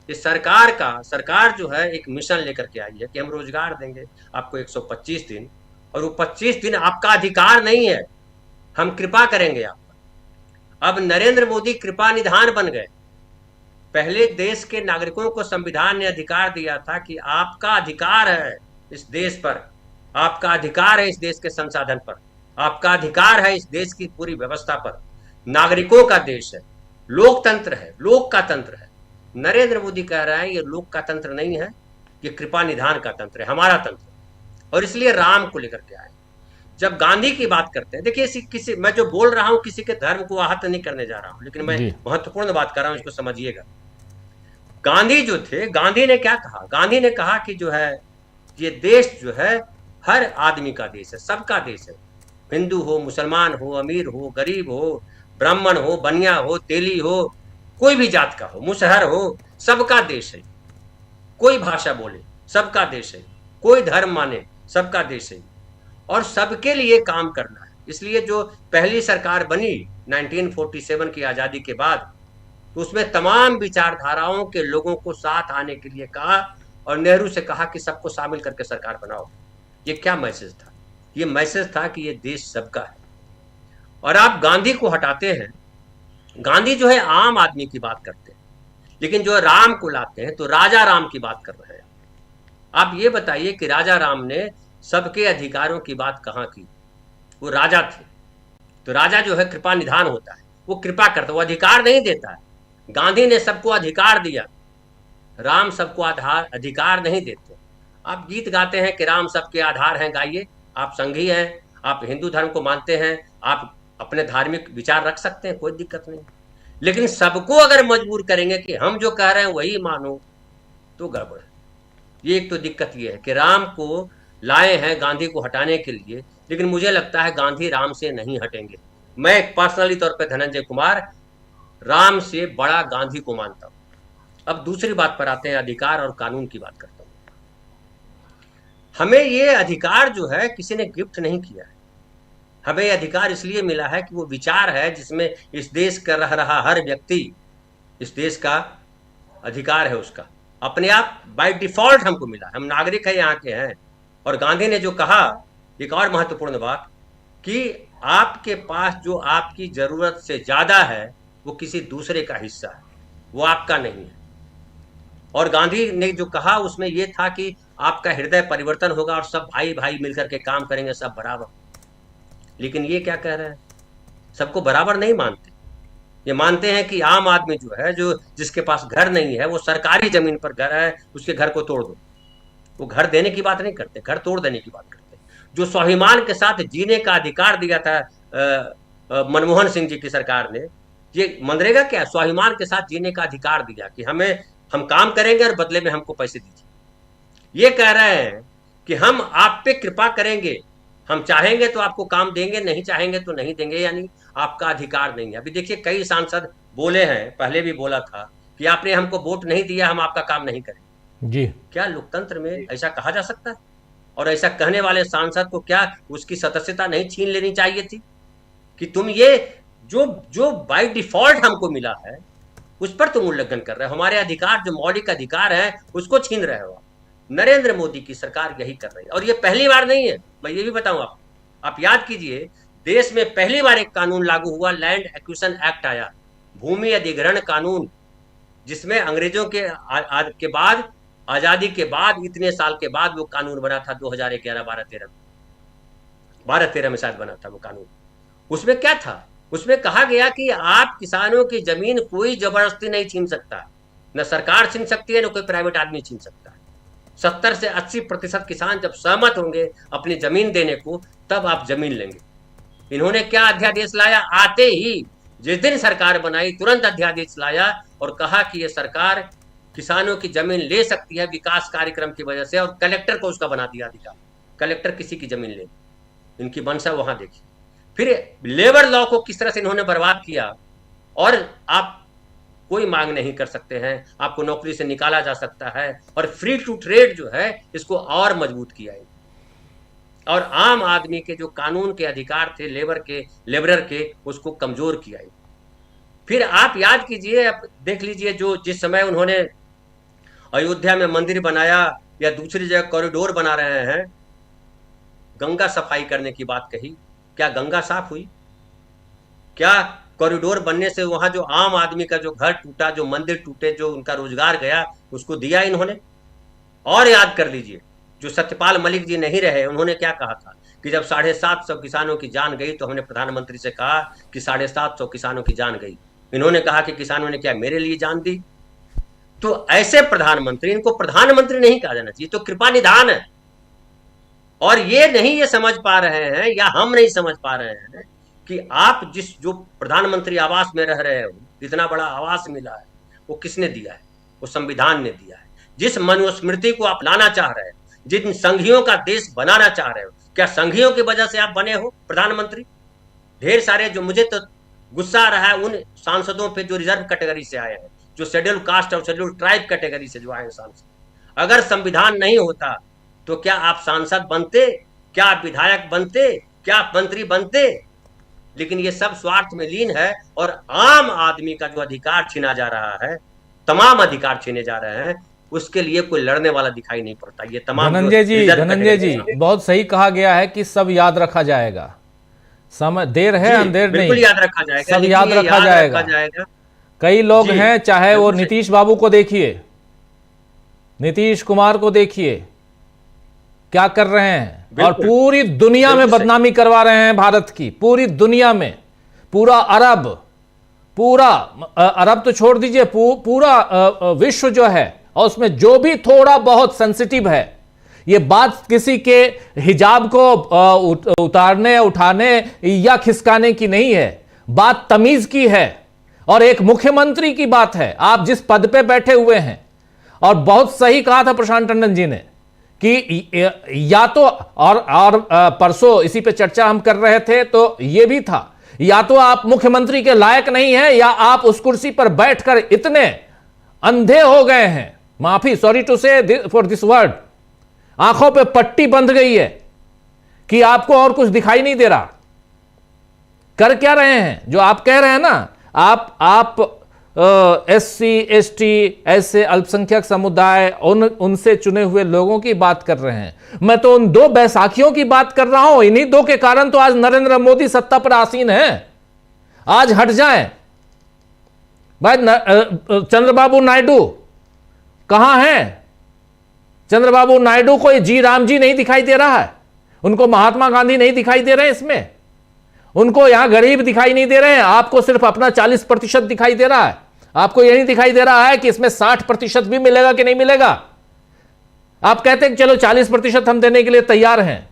इस सरकार जो है एक मिशन लेकर के आई है कि हम रोजगार देंगे आपको 125 दिन, और वो 25 दिन आपका अधिकार नहीं है, हम कृपा करेंगे आप पर। अब नरेंद्र मोदी कृपा निधान बन गए। पहले देश के नागरिकों को संविधान ने अधिकार दिया था कि आपका अधिकार है इस देश पर, आपका अधिकार है इस देश के संसाधन पर, आपका अधिकार है इस देश की पूरी व्यवस्था पर। नागरिकों का देश है, लोकतंत्र है, लोक का तंत्र है। नरेंद्र मोदी कह रहे हैं ये लोक का तंत्र नहीं है, ये कृपा निधान का तंत्र है, हमारा तंत्र। और इसलिए राम को लेकर के आए। जब गांधी की बात करते हैं, देखिए मैं जो बोल रहा हूं किसी के धर्म को आहत नहीं करने जा रहा हूं, लेकिन मैं महत्वपूर्ण बात कर रहा हूं, इसको समझिएगा। गांधी जो थे, गांधी ने क्या कहा? गांधी ने कहा कि जो है ये देश जो है हर आदमी का देश है, सबका देश है। हिंदू हो, मुसलमान हो, अमीर हो, गरीब हो, ब्राह्मण हो, बनिया हो, तेली हो, कोई भी जात का हो, मुसहर हो, सबका देश है। कोई भाषा बोले, सबका देश है। कोई धर्म माने, सबका देश है। और सबके लिए काम करना है। इसलिए जो पहली सरकार बनी 1947 की आजादी के बाद, तो उसमें तमाम विचारधाराओं के लोगों को साथ आने के लिए कहा, और नेहरू से कहा कि सबको शामिल करके सरकार बनाओ। ये क्या मैसेज था? ये मैसेज था कि ये देश सबका है। और आप गांधी को हटाते हैं, गांधी जो है आम आदमी की बात करते हैं, लेकिन जो राम को लाते हैं तो राजा राम की बात कर रहे हैं। आप ये बताइए कि राजा राम ने सबके अधिकारों की बात कहाँ की? वो राजा थे, तो राजा जो है कृपा निधान होता है, वो कृपा करता है, वो अधिकार नहीं देता है। गांधी ने सबको अधिकार दिया, राम सबको अधिकार नहीं देते। आप गीत गाते हैं कि राम सबके आधार हैं, गाइए। आप संघी हैं, आप हिंदू धर्म को मानते हैं, आप अपने धार्मिक विचार रख सकते हैं, कोई दिक्कत नहीं। लेकिन सबको अगर मजबूर करेंगे कि हम जो कह रहे हैं वही मानो, तो गड़बड़ है। ये एक तो दिक्कत ये है कि राम को लाए हैं गांधी को हटाने के लिए, लेकिन मुझे लगता है गांधी राम से नहीं हटेंगे। मैं पर्सनली तौर पे धनंजय कुमार राम से बड़ा गांधी को मानता हूं। अब दूसरी बात पर आते हैं, अधिकार और कानून की बात करता हूं। हमें ये अधिकार जो है किसी ने गिफ्ट नहीं किया है। हमें यह अधिकार इसलिए मिला है कि वो विचार है जिसमें इस देश का रह रहा हर व्यक्ति, इस देश का अधिकार है, उसका अपने आप बाय डिफॉल्ट हमको मिला। हम नागरिक है, यहाँ के हैं। और गांधी ने जो कहा, एक और महत्वपूर्ण बात, कि आपके पास जो आपकी जरूरत से ज्यादा है वो किसी दूसरे का हिस्सा है, वो आपका नहीं है। और गांधी ने जो कहा उसमें यह था कि आपका हृदय परिवर्तन होगा और सब भाई भाई मिलकर के काम करेंगे, सब बराबर। लेकिन ये क्या कह रहे हैं? सबको बराबर नहीं मानते। ये मानते हैं कि आम आदमी जो है, जो जिसके पास घर नहीं है, वो सरकारी जमीन पर घर है, उसके घर को तोड़ दो। वो घर देने की बात नहीं करते, घर तोड़ देने की बात करते। जो स्वाभिमान के साथ जीने का अधिकार दिया था मनमोहन सिंह जी की सरकार ने, ये मनरेगा क्या, स्वाभिमान के साथ जीने का अधिकार दिया कि हम काम करेंगे और बदले में हमको पैसे दीजिए। ये कह रहे हैं कि हम आप पे कृपा करेंगे, हम चाहेंगे तो आपको काम देंगे, नहीं चाहेंगे तो नहीं देंगे, यानी आपका अधिकार नहीं है। अभी देखिए कई सांसद बोले हैं, पहले भी बोला था कि आपने हमको वोट नहीं दिया, हम आपका काम नहीं करेंगे। जी, क्या लोकतंत्र में ऐसा कहा जा सकता है? और ऐसा कहने वाले सांसद को क्या उसकी सदस्यता नहीं छीन लेनी चाहिए थी कि तुम ये जो बाय डिफॉल्ट हमको मिला है उस पर तुम उल्लंघन कर रहे हो, हमारे अधिकार जो मौलिक अधिकार है उसको छीन रहे हो। नरेंद्र मोदी की सरकार यही कर रही है और ये पहली बार नहीं है। मैं ये भी बताऊं आपको, आप याद कीजिए, देश में पहली बार एक कानून लागू हुआ, लैंड एक्विजिशन एक्ट आया, भूमि अधिग्रहण कानून, जिसमें अंग्रेजों के बाद, आजादी के बाद, इतने साल के बाद वो कानून बना था 2011 12-13 में शायद बना था वो कानून। उसमें क्या था? उसमें कहा गया कि आप किसानों की जमीन कोई जबरदस्ती नहीं छीन सकता, न सरकार छीन सकती है, न कोई प्राइवेट आदमी छीन सकता है। 70 से 80% किसान जब सहमत होंगे अपनी जमीन देने को, तब आप जमीन लेंगे। इन्होंने क्या अध्यादेश लाया? आते ही जिस दिन सरकार बनाई तुरंत अध्यादेश लाया और कहा कि ये सरकार किसानों की जमीन ले सकती है विकास कार्यक्रम की वजह से, और कलेक्टर को उसका बना दिया अधिकार, कलेक्टर किसी की जमीन ले। इनकी मंशा वहां देखी। फिर लेबर लॉ को किस तरह से इन्होंने बर्बाद किया, और आप कोई मांग नहीं कर सकते हैं, आपको नौकरी से निकाला जा सकता है, और फ्री टू ट्रेड जो है इसको और मजबूत किया है, और आम आदमी के जो कानून के अधिकार थे लेबरर के उसको कमजोर किया है। फिर आप याद कीजिए, आप देख लीजिए, जो जिस समय उन्होंने अयोध्या में मंदिर बनाया या दूसरी जगह कॉरिडोर बना रहे हैं, गंगा सफाई करने की बात कही, क्या गंगा साफ हुई? क्या कॉरिडोर बनने से वहां जो आम आदमी का जो घर टूटा, जो मंदिर टूटे, जो उनका रोजगार गया, उसको दिया इन्होंने? और याद कर लीजिए, जो सत्यपाल मलिक जी नहीं रहे, उन्होंने क्या कहा था कि जब 750 किसानों की जान गई तो हमने प्रधानमंत्री से कहा कि 750 किसानों की जान गई। इन्होंने कहा कि किसानों ने क्या मेरे लिए जान दी? तो ऐसे प्रधानमंत्री, इनको प्रधानमंत्री नहीं कहा जाना चाहिए, तो कृपा निधान है। और ये समझ पा रहे हैं, या हम नहीं समझ पा रहे हैं कि आप जो प्रधानमंत्री आवास में रह रहे हो, इतना बड़ा आवास मिला है, वो किसने दिया है? वो संविधान ने दिया है। जिस मनुस्मृति को आप लाना चाह रहे हो, जिन संघियों का देश बनाना चाह रहे हो, क्या संघियों की वजह से आप बने हो प्रधानमंत्री? ढेर सारे, जो मुझे तो गुस्सा आ रहा है उन सांसदों पे जो रिजर्व कैटेगरी से आए हैं, जो शेड्यूल कास्ट और शेड्यूल ट्राइब कैटेगरी से जो आए हैं सांसद। अगर संविधान नहीं होता तो क्या आप सांसद बनते? क्या आप विधायक बनते? क्या आप मंत्री बनते? लेकिन ये सब स्वार्थ में लीन है, और आम आदमी का जो अधिकार छीना जा रहा है, तमाम अधिकार छीने जा रहे हैं, उसके लिए कोई लड़ने वाला दिखाई नहीं पड़ता। ये तमाम धनंजय जी बहुत सही कहा गया है कि सब याद रखा जाएगा, समय देर है अंधेर नहीं, बिल्कुल याद रखा जाएगा, सब याद रखा जाएगा। कई लोग हैं, चाहे वो नीतीश बाबू को देखिए, नीतीश कुमार को देखिए क्या कर रहे हैं, और पूरी दुनिया में बदनामी करवा रहे हैं भारत की, पूरी दुनिया में। पूरा अरब तो छोड़ दीजिए, पूरा विश्व जो है, और उसमें जो भी थोड़ा बहुत सेंसिटिव है, ये बात किसी के हिजाब को उतारने, उठाने या खिसकाने की नहीं है, बात तमीज की है, और एक मुख्यमंत्री की बात है। आप जिस पद पे बैठे हुए हैं, और बहुत सही कहा था प्रशांत टंडन जी ने कि या तो, और परसों इसी पे चर्चा हम कर रहे थे, तो ये भी था, या तो आप मुख्यमंत्री के लायक नहीं हैं, या आप उस कुर्सी पर बैठकर इतने अंधे हो गए हैं, माफी, सॉरी टू से फॉर दिस वर्ड, आंखों पे पट्टी बंध गई है कि आपको और कुछ दिखाई नहीं दे रहा। कर क्या रहे हैं? जो आप कह रहे हैं ना, आप SC ST ऐसे अल्पसंख्यक समुदाय, उनसे चुने हुए लोगों की बात कर रहे हैं। मैं तो उन 2 बैसाखियों की बात कर रहा हूं। इन्हीं 2 के कारण तो आज नरेंद्र मोदी सत्ता पर आसीन है। आज हट जाएं भाई। चंद्रबाबू नायडू कहां हैं? चंद्रबाबू नायडू को जी राम जी नहीं दिखाई दे रहा है, उनको महात्मा गांधी नहीं दिखाई दे रहे हैं इसमें, उनको यहां गरीब दिखाई नहीं दे रहे हैं। आपको सिर्फ अपना 40% दिखाई दे रहा है। आपको यह नहीं दिखाई दे रहा है कि इसमें 60% भी मिलेगा कि नहीं मिलेगा। आप कहते हैं कि चलो 40% हम देने के लिए तैयार हैं,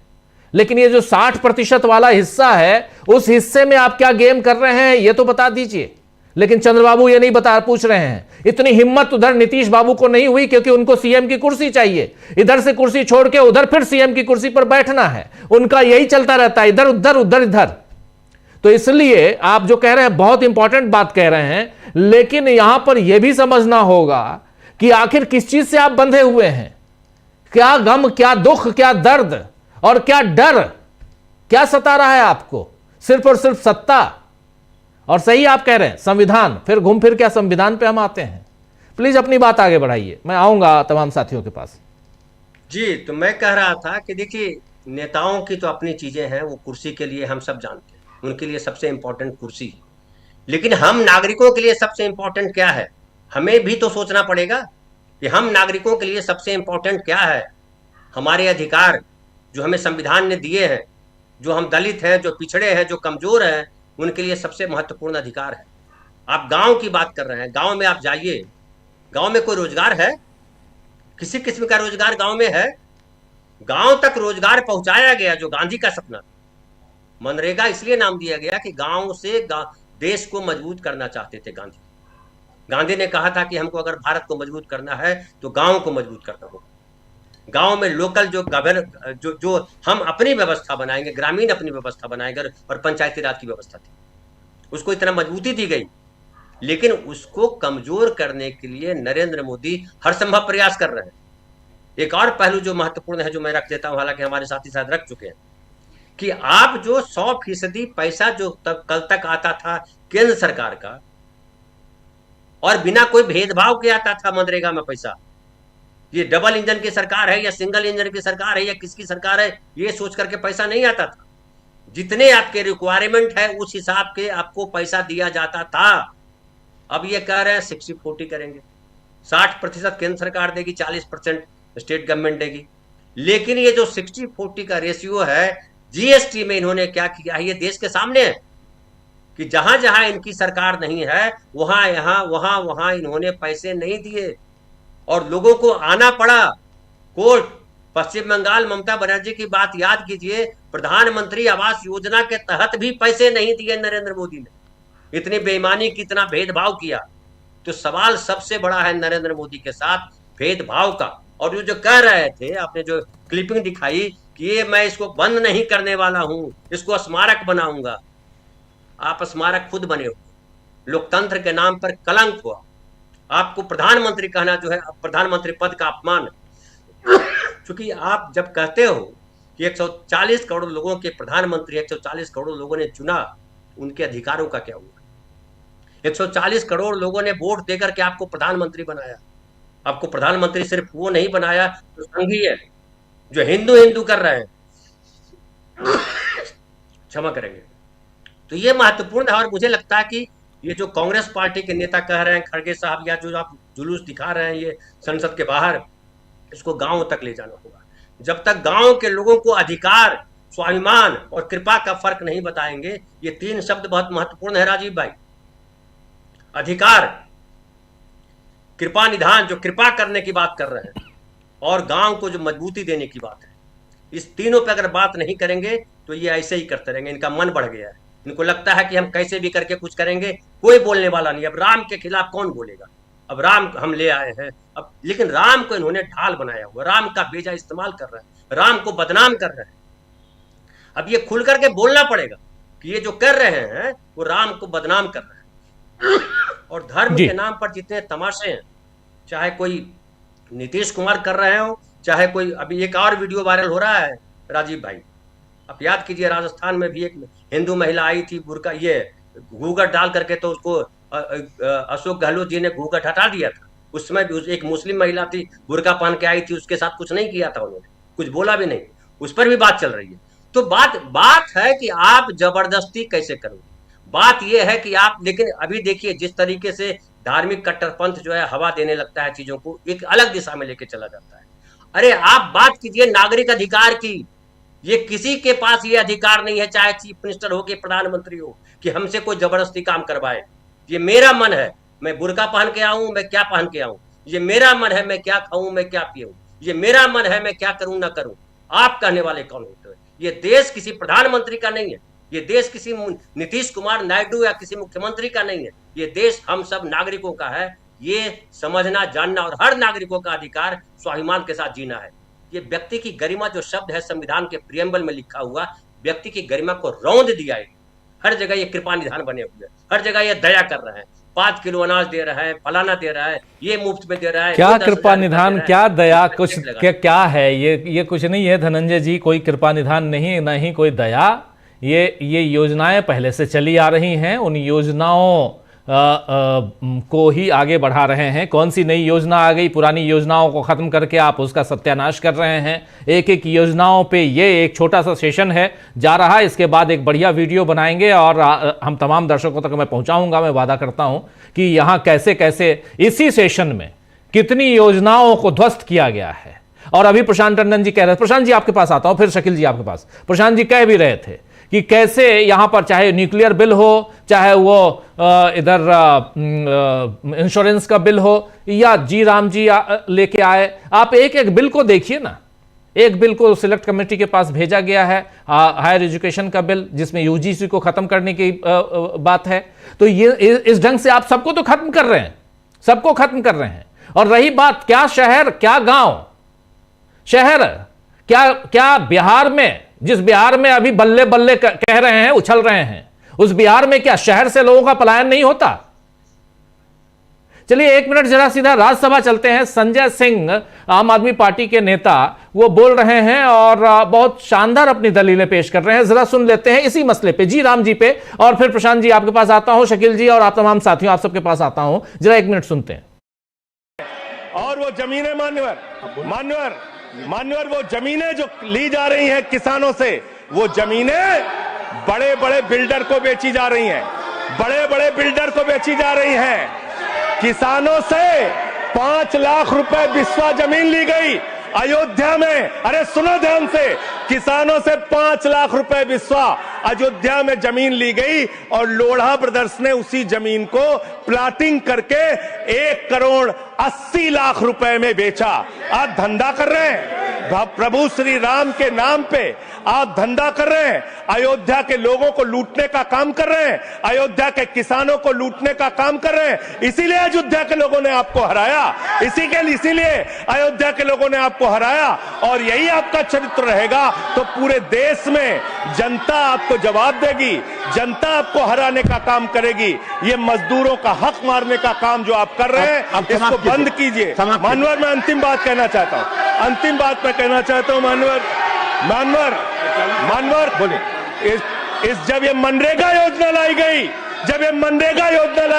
लेकिन ये जो 60% वाला हिस्सा है, उस हिस्से में आप क्या गेम कर रहे हैं, ये तो बता दीजिए। लेकिन चंद्रबाबू ये नहीं पूछ रहे हैं। इतनी हिम्मत उधर नीतीश बाबू को नहीं हुई क्योंकि उनको सीएम की कुर्सी चाहिए। इधर से कुर्सी छोड़ के उधर फिर सीएम की कुर्सी पर बैठना है, उनका यही चलता रहता है, इधर उधर उधर इधर। तो इसलिए आप जो कह रहे हैं बहुत इंपॉर्टेंट बात कह रहे हैं, लेकिन यहां पर यह भी समझना होगा कि आखिर किस चीज से आप बंधे हुए हैं। क्या गम, क्या दुख, क्या दर्द और क्या डर, क्या सता रहा है आपको? सिर्फ और सिर्फ सत्ता। और सही आप कह रहे हैं, संविधान। फिर घूम फिर क्या संविधान पे हम आते हैं। प्लीज अपनी बात आगे बढ़ाइए, मैं आऊंगा तमाम साथियों के पास। जी, तो मैं कह रहा था कि देखिए, नेताओं की तो अपनी चीजें हैं, वो कुर्सी के लिए हम सब जानते हैं, उनके लिए सबसे इंपॉर्टेंट कुर्सी। लेकिन हम नागरिकों के लिए सबसे इंपॉर्टेंट क्या है, हमें भी तो सोचना पड़ेगा कि हम नागरिकों के लिए सबसे इंपॉर्टेंट क्या है। हमारे अधिकार जो हमें संविधान ने दिए हैं, जो हम दलित हैं, जो पिछड़े हैं, जो कमजोर हैं, उनके लिए सबसे महत्वपूर्ण अधिकार है। आप गांव की बात कर रहे हैं, गांव में आप जाइए, गांव में कोई रोजगार है? किसी किस्म का रोजगार गांव में है? गांव तक रोजगार पहुंचाया गया, जो गांधी का सपना। मनरेगा इसलिए नाम दिया गया कि गांव से देश को मजबूत करना चाहते थे गांधी। गांधी ने कहा था कि हमको अगर भारत को मजबूत करना है तो गांव को मजबूत करना होगा। गांव में लोकल जो हम अपनी व्यवस्था बनाएंगे, ग्रामीण अपनी व्यवस्था बनाएंगे, और पंचायती राज की व्यवस्था थी, उसको इतना मजबूती दी गई। लेकिन उसको कमजोर करने के लिए नरेंद्र मोदी हर संभव प्रयास कर रहे हैं। एक और पहलू जो महत्वपूर्ण है, जो मैं रख देता हूं, हालांकि हमारे साथी शायद रख चुके हैं, कि आप जो 100% पैसा जो कल तक आता था केंद्र सरकार का, और बिना कोई भेदभाव के आता था मनरेगा में पैसा, ये डबल इंजन की सरकार है या सिंगल इंजन की सरकार है या किसकी सरकार है, ये सोच करके पैसा नहीं आता था। जितने आपके रिक्वायरमेंट है उस हिसाब के आपको पैसा दिया जाता था। अब ये कह रहे हैं 60-40 करेंगे, 60% केंद्र सरकार देगी, 40% स्टेट गवर्नमेंट देगी। लेकिन ये जो 60-40 का रेशियो है, जीएसटी में इन्होंने क्या किया है, ये देश के सामने है कि जहां जहां इनकी सरकार नहीं है, वहां इन्होंने पैसे नहीं दिए और लोगों को आना पड़ा कोर्ट। पश्चिम बंगाल, ममता बनर्जी की बात याद कीजिए, प्रधानमंत्री आवास योजना के तहत भी पैसे नहीं दिए नरेंद्र मोदी ने। इतनी बेईमानी की, इतना भेदभाव किया। तो सवाल सबसे बड़ा है नरेंद्र मोदी के साथ भेदभाव का। और जो कह रहे थे, आपने जो क्लिपिंग दिखाई कि ये मैं इसको बंद नहीं करने वाला हूं, इसको स्मारक बनाऊंगा। आप स्मारक खुद बने हो, लोकतंत्र के नाम पर कलंक हुआ। आपको प्रधानमंत्री कहना जो है प्रधानमंत्री पद का अपमान। क्योंकि आप जब कहते हो कि 140 करोड़ लोगों के प्रधानमंत्री 140 करोड़ लोगों ने चुना, उनके अधिकारों का क्या हुआ? 140 करोड़ लोगों ने वोट देकर के आपको प्रधानमंत्री बनाया। आपको प्रधानमंत्री सिर्फ वो नहीं बनाया जो संघी है, जो हिंदू कर रहे हैं, क्षमा करेंगे। तो ये महत्वपूर्ण है। और मुझे लगता है कि ये जो कांग्रेस पार्टी के नेता कह रहे हैं, खड़गे साहब, या जो आप जुलूस दिखा रहे हैं ये संसद के बाहर, इसको गांव तक ले जाना होगा। जब तक गांव के लोगों को अधिकार, स्वाभिमान और कृपा का फर्क नहीं बताएंगे, ये 3 शब्द बहुत महत्वपूर्ण है राजीव भाई। अधिकार, कृपा निधान, जो कृपा करने की बात कर रहे हैं, और गांव को जो मजबूती देने की बात है, इस तीनों पे अगर बात नहीं करेंगे तो ये ऐसे ही करते रहेंगे। इनका मन बढ़ गया है, इनको लगता है कि हम कैसे भी करके कुछ करेंगे, कोई बोलने वाला नहीं। अब राम के खिलाफ कौन बोलेगा? अब राम हम ले आए हैं अब, लेकिन राम को इन्होंने ढाल बनाया हुआ, राम का बेजा इस्तेमाल कर रहे हैं, राम को बदनाम कर रहे हैं। अब ये खुल करके बोलना पड़ेगा कि ये जो कर रहे हैं वो राम को बदनाम कर रहे हैं। और धर्म के नाम पर जितने तमाशे हैं, चाहे कोई नीतीश कुमार कर रहे हो, चाहे कोई, अभी एक और वीडियो वायरल हो रहा है राजीव भाई, आप याद कीजिए, राजस्थान में भी एक हिंदू महिला आई थी, बुर्का, ये घूंघट डाल करके, तो उसको अशोक गहलोत जी ने घूंघट हटा दिया था। उस समय भी एक मुस्लिम महिला थी, बुर्का पहन के आई थी, उसके साथ कुछ नहीं किया था उन्होंने, कुछ बोला भी नहीं, उस पर भी बात चल रही है। तो बात है कि आप जबरदस्ती कैसे करोगे। बात यह है कि आप, लेकिन अभी देखिए जिस तरीके से धार्मिक कट्टरपंथ जो है हवा देने लगता है, चीजों को एक अलग दिशा में लेके चला जाता है। अरे आप बात कीजिए नागरिक अधिकार की, ये किसी के पास ये अधिकार नहीं है, चाहे चीफ मिनिस्टर हो कि प्रधानमंत्री हो, कि हमसे कोई जबरदस्ती काम करवाए। ये मेरा मन है, मैं बुर्का पहन के आऊं, मैं क्या पहन के आऊं, ये मेरा मन है, मैं क्या खाऊं, मैं क्या पीऊं, ये मेरा मन है, मैं क्या करूं ना करूं। आप कहने वाले कौन होते हैं? ये देश किसी प्रधानमंत्री का नहीं है, ये देश किसी नीतीश कुमार नायडू या किसी मुख्यमंत्री का नहीं है, ये देश हम सब नागरिकों का है। ये समझना, जानना और हर नागरिकों का अधिकार स्वाभिमान के साथ जीना है। ये व्यक्ति की गरिमा जो शब्द है संविधान के प्रियम्बल में लिखा हुआ, व्यक्ति की गरिमा को रौंद दिया है। हर जगह ये कृपा निधान बने हुए हैं, हर जगह ये दया कर रहे हैं, 5 किलो अनाज दे रहा है, फलाना दे रहा है, ये मुफ्त में दे रहा है। क्या कृपा निधान, क्या दया, कुछ क्या है ये कुछ नहीं है धनंजय जी, कोई कृपा निधान नहीं, न ही कोई दया। ये योजनाएं पहले से चली आ रही हैं, उन योजनाओं को ही आगे बढ़ा रहे हैं। कौन सी नई योजना आ गई, पुरानी योजनाओं को खत्म करके आप उसका सत्यानाश कर रहे हैं। एक एक योजनाओं पे ये एक छोटा सा सेशन है जा रहा है, इसके बाद एक बढ़िया वीडियो बनाएंगे और हम तमाम दर्शकों तक मैं पहुंचाऊंगा। मैं वादा करता हूं कि यहां कैसे कैसे इसी सेशन में कितनी योजनाओं को ध्वस्त किया गया है। और अभी प्रशांत टंडन जी कह रहे थे, प्रशांत जी आपके पास आता हूं, फिर शकील जी आपके पास। प्रशांत जी कह भी रहे थे कि कैसे यहां पर चाहे न्यूक्लियर बिल हो, चाहे वो इधर इंश्योरेंस का बिल हो, या जी राम जी लेके आए, आप एक एक बिल को देखिए ना। एक बिल को सिलेक्ट कमेटी के पास भेजा गया है, हायर एजुकेशन का बिल, जिसमें यूजीसी को खत्म करने की बात है। तो ये इस ढंग से आप सबको तो खत्म कर रहे हैं, सबको खत्म कर रहे हैं। और रही बात क्या शहर क्या गांव, शहर क्या बिहार में, जिस बिहार में अभी बल्ले बल्ले कह रहे हैं, उछल रहे हैं, उस बिहार में क्या शहर से लोगों का पलायन नहीं होता? चलिए 1 मिनट जरा सीधा राज्यसभा चलते हैं। संजय सिंह आम आदमी पार्टी के नेता, वो बोल रहे हैं और बहुत शानदार अपनी दलीलें पेश कर रहे हैं। जरा सुन लेते हैं इसी मसले पे, जी राम जी पे, और फिर प्रशांत जी आपके पास आता हूं, शकील जी और आप तमाम साथियों आप सबके पास आता हूं। जरा 1 मिनट सुनते हैं। और वो जमीनें मान्यवर वो जमीनें जो ली जा रही हैं किसानों से, वो जमीनें बड़े बड़े बिल्डर को बेची जा रही हैं, बड़े बड़े बिल्डर को बेची जा रही हैं। किसानों से 5 लाख रुपए बिस्वा जमीन ली गई अयोध्या में। अरे सुनो ध्यान से, किसानों से 5 लाख रुपए बिस्वा अयोध्या में जमीन ली गई और लोढ़ा ब्रदर्स ने उसी जमीन को प्लाटिंग करके 1 करोड़ 80 लाख रुपए में बेचा। आप धंधा कर रहे हैं, प्रभु श्री राम के नाम पे आप धंधा कर रहे हैं, अयोध्या के लोगों को लूटने का काम कर रहे हैं, अयोध्या के किसानों को लूटने का काम कर रहे हैं। इसीलिए अयोध्या के लोगों ने आपको हराया, इसीलिए अयोध्या के लोगों ने आपको हराया। और यही आपका चरित्र रहेगा तो पूरे देश में जनता आपको जवाब देगी, जनता आपको हराने का काम करेगी। ये मजदूरों का हक मारने का काम जो आप कर रहे हैं, इसको बंद कीजिए। मानवर, मैं अंतिम बात कहना चाहता हूं, मानवर बोले, जब ये मनरेगा योजना लाई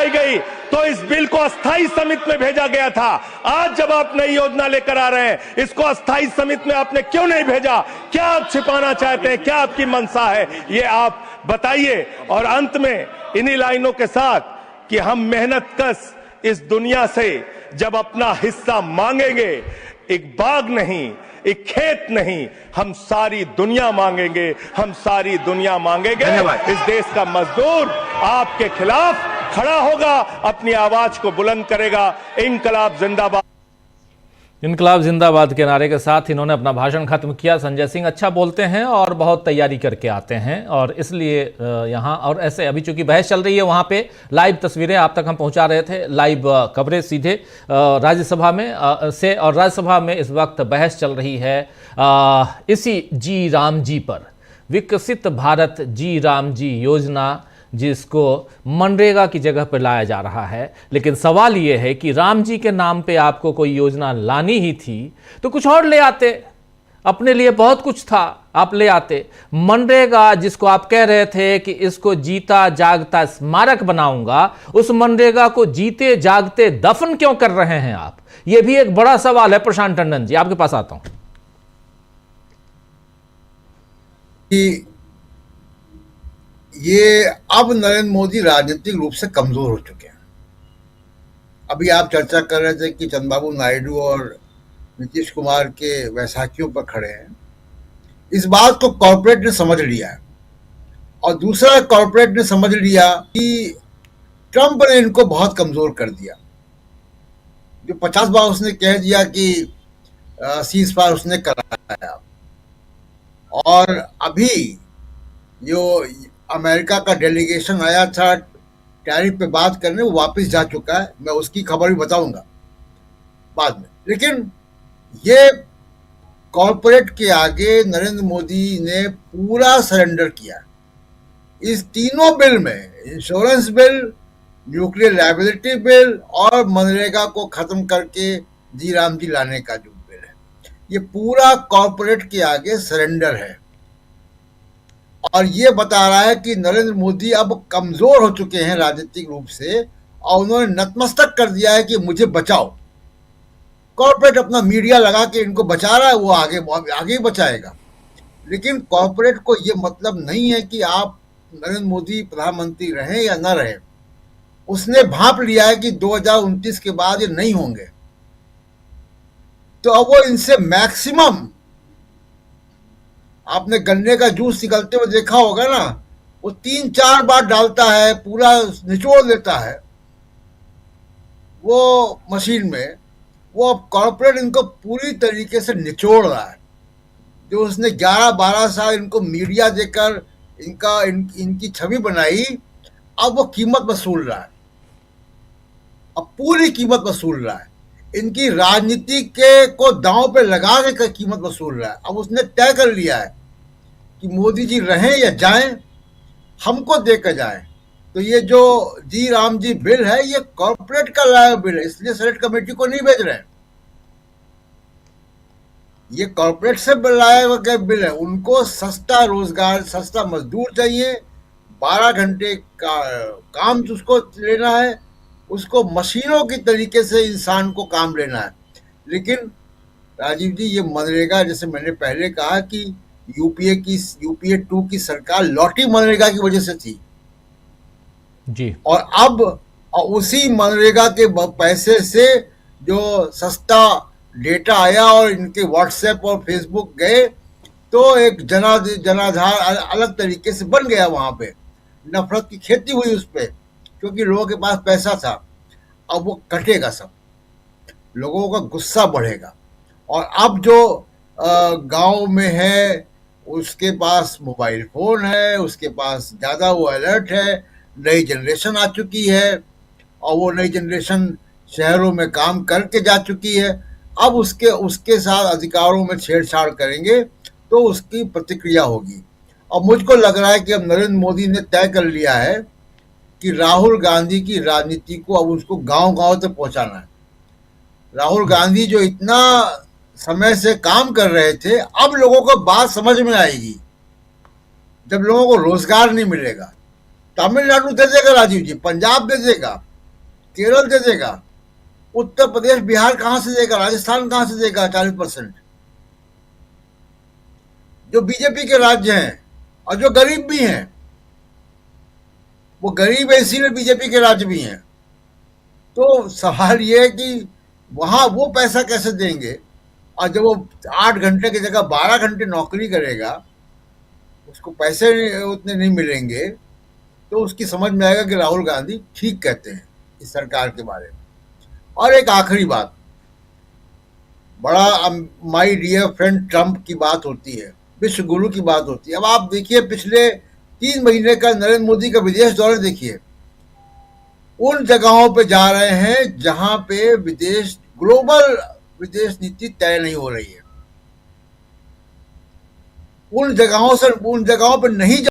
गई, तो इस बिल को अस्थायी समिति में भेजा गया था। आज जब आप नई योजना लेकर आ रहे हैं, इसको अस्थायी समिति में आपने क्यों नहीं भेजा? क्या आप छिपाना चाहते हैं? क्या आपकी मंशा है? ये आप बताइए। और अंत में इन्हीं लाइनों के साथ कि हम मेहनत कश इस दुनिया से जब अपना हिस्सा मांगेंगे, एक बाग नहीं, एक खेत नहीं, हम सारी दुनिया मांगेंगे, हम सारी दुनिया मांगेंगे। इस देश का मजदूर आपके खिलाफ खड़ा होगा, अपनी आवाज को बुलंद करेगा। इंकलाब जिंदाबाद। इनकलाब जिंदाबाद के नारे के साथ इन्होंने अपना भाषण खत्म किया। संजय सिंह अच्छा बोलते हैं और बहुत तैयारी करके आते हैं, और इसलिए यहाँ और ऐसे अभी चूंकि बहस चल रही है, वहाँ पे लाइव तस्वीरें आप तक हम पहुँचा रहे थे, लाइव कवरेज सीधे राज्यसभा में से। और राज्यसभा में इस वक्त बहस चल रही है इसी जी राम जी पर, विकसित भारत जी राम जी योजना, जिसको मनरेगा की जगह पर लाया जा रहा है। लेकिन सवाल यह है कि राम जी के नाम पे आपको कोई योजना लानी ही थी तो कुछ और ले आते, अपने लिए बहुत कुछ था, आप ले आते। मनरेगा जिसको आप कह रहे थे कि इसको जीता जागता स्मारक बनाऊंगा, उस मनरेगा को जीते जागते दफन क्यों कर रहे हैं आप? यह भी एक बड़ा सवाल है। प्रशांत टंडन जी आपके पास आता हूं। ये अब नरेंद्र मोदी राजनीतिक रूप से कमजोर हो चुके हैं। अभी आप चर्चा कर रहे थे कि चंद्रबाबू नायडू और नीतीश कुमार के वैसाखियों पर खड़े हैं। इस बात को कॉर्पोरेट ने समझ लिया है, और दूसरा कॉर्पोरेट ने समझ लिया कि ट्रंप ने इनको बहुत कमजोर कर दिया। जो 50 बार उसने कह दिया कि सीज फायर उसने कराया, और अभी जो अमेरिका का डेलीगेशन आया था टैरिफ पे बात करने, वो वापस जा चुका है। मैं उसकी खबर भी बताऊंगा बाद में। लेकिन ये कॉर्पोरेट के आगे नरेंद्र मोदी ने पूरा सरेंडर किया। इस तीनों बिल में, insurance bill, nuclear liability bill और मनरेगा को खत्म करके जी राम जी लाने का जो बिल है, ये पूरा कॉर्पोरेट के आगे सरेंडर है। और ये बता रहा है कि नरेंद्र मोदी अब कमजोर हो चुके हैं राजनीतिक रूप से और उन्होंने नतमस्तक कर दिया है कि मुझे बचाओ। कॉर्पोरेट अपना मीडिया लगा के इनको बचा रहा है, वो आगे ही बचाएगा। लेकिन कॉर्पोरेट को ये मतलब नहीं है कि आप नरेंद्र मोदी प्रधानमंत्री रहें या न रहें। उसने भांप लिया है कि 2029 के बाद ये नहीं होंगे, तो अब वो इनसे मैक्सिमम, आपने गन्ने का जूस निकलते हुए देखा होगा ना, वो 3-4 बार डालता है, पूरा निचोड़ देता है वो मशीन में। वो अब कॉर्पोरेट इनको पूरी तरीके से निचोड़ रहा है। जो उसने 11-12 साल इनको मीडिया देकर इनकी छवि बनाई, अब वो कीमत वसूल रहा है, अब पूरी कीमत वसूल रहा है। इनकी राजनीति को दांव पे लगा के कीमत वसूल रहा है। अब उसने तय कर लिया है कि मोदी जी रहें या जाएं, हमको देकर जाएं। तो ये जो जी राम जी बिल है, ये कॉर्पोरेट का लाया बिल है, इसलिए सेनेट कमेटी को नहीं भेज रहे हैं। ये कॉर्पोरेट से लाया गया बिल है। उनको सस्ता रोजगार, सस्ता मजदूर चाहिए, 12 घंटे का काम उसको लेना है, उसको मशीनों की तरीके से इंसान को काम लेना है। लेकिन राजीव जी, ये मनरेगा, जैसे मैंने पहले कहा कि यूपीए 2 की सरकार लौटी मनरेगा की वजह से थी जी। और अब उसी मनरेगा के पैसे से जो सस्ता डेटा आया और इनके व्हाट्सएप और फेसबुक गए, तो एक जनाधार अलग तरीके से बन गया। वहां पे नफरत की खेती हुई उस पर, क्योंकि लोगों के पास पैसा था। अब वो कटेगा सब, लोगों का गुस्सा बढ़ेगा। और अब जो गांव में है, उसके पास मोबाइल फोन है, उसके पास ज्यादा वो अलर्ट है, नई जनरेशन आ चुकी है और वो नई जनरेशन शहरों में काम करके जा चुकी है। अब उसके साथ अधिकारों में छेड़छाड़ करेंगे तो उसकी प्रतिक्रिया होगी। और मुझको लग रहा है कि अब नरेंद्र मोदी ने तय कर लिया है कि राहुल गांधी की राजनीति को अब उसको गांव-गांव तक पहुंचाना है। राहुल गांधी जो इतना समय से काम कर रहे थे, अब लोगों को बात समझ में आएगी जब लोगों को रोजगार नहीं मिलेगा। तमिलनाडु दे देगा राजीव जी, पंजाब दे देगा, केरल दे देगा, उत्तर प्रदेश बिहार कहां से देगा, राजस्थान कहां से देगा 40%? जो बीजेपी के राज्य हैं और जो गरीब भी हैं, वो गरीब है इसीलिए बीजेपी के राज्य भी हैं। तो सवाल ये है कि वहां वो पैसा कैसे देंगे? और जब वो 8 घंटे की जगह 12 घंटे नौकरी करेगा, उसको पैसे उतने नहीं मिलेंगे, तो उसकी समझ में आएगा कि राहुल गांधी ठीक कहते हैं इस सरकार के बारे में। और एक आखिरी बात, बड़ा माय डियर फ्रेंड ट्रंप की बात होती है, विश्व गुरु की बात होती है। अब आप देखिए, पिछले 3 महीने का नरेंद्र मोदी का विदेश दौरे देखिए, उन जगहों पे जा रहे हैं जहां पे ग्लोबल विदेश नीति तय नहीं हो रही है। उन जगहों पे नहीं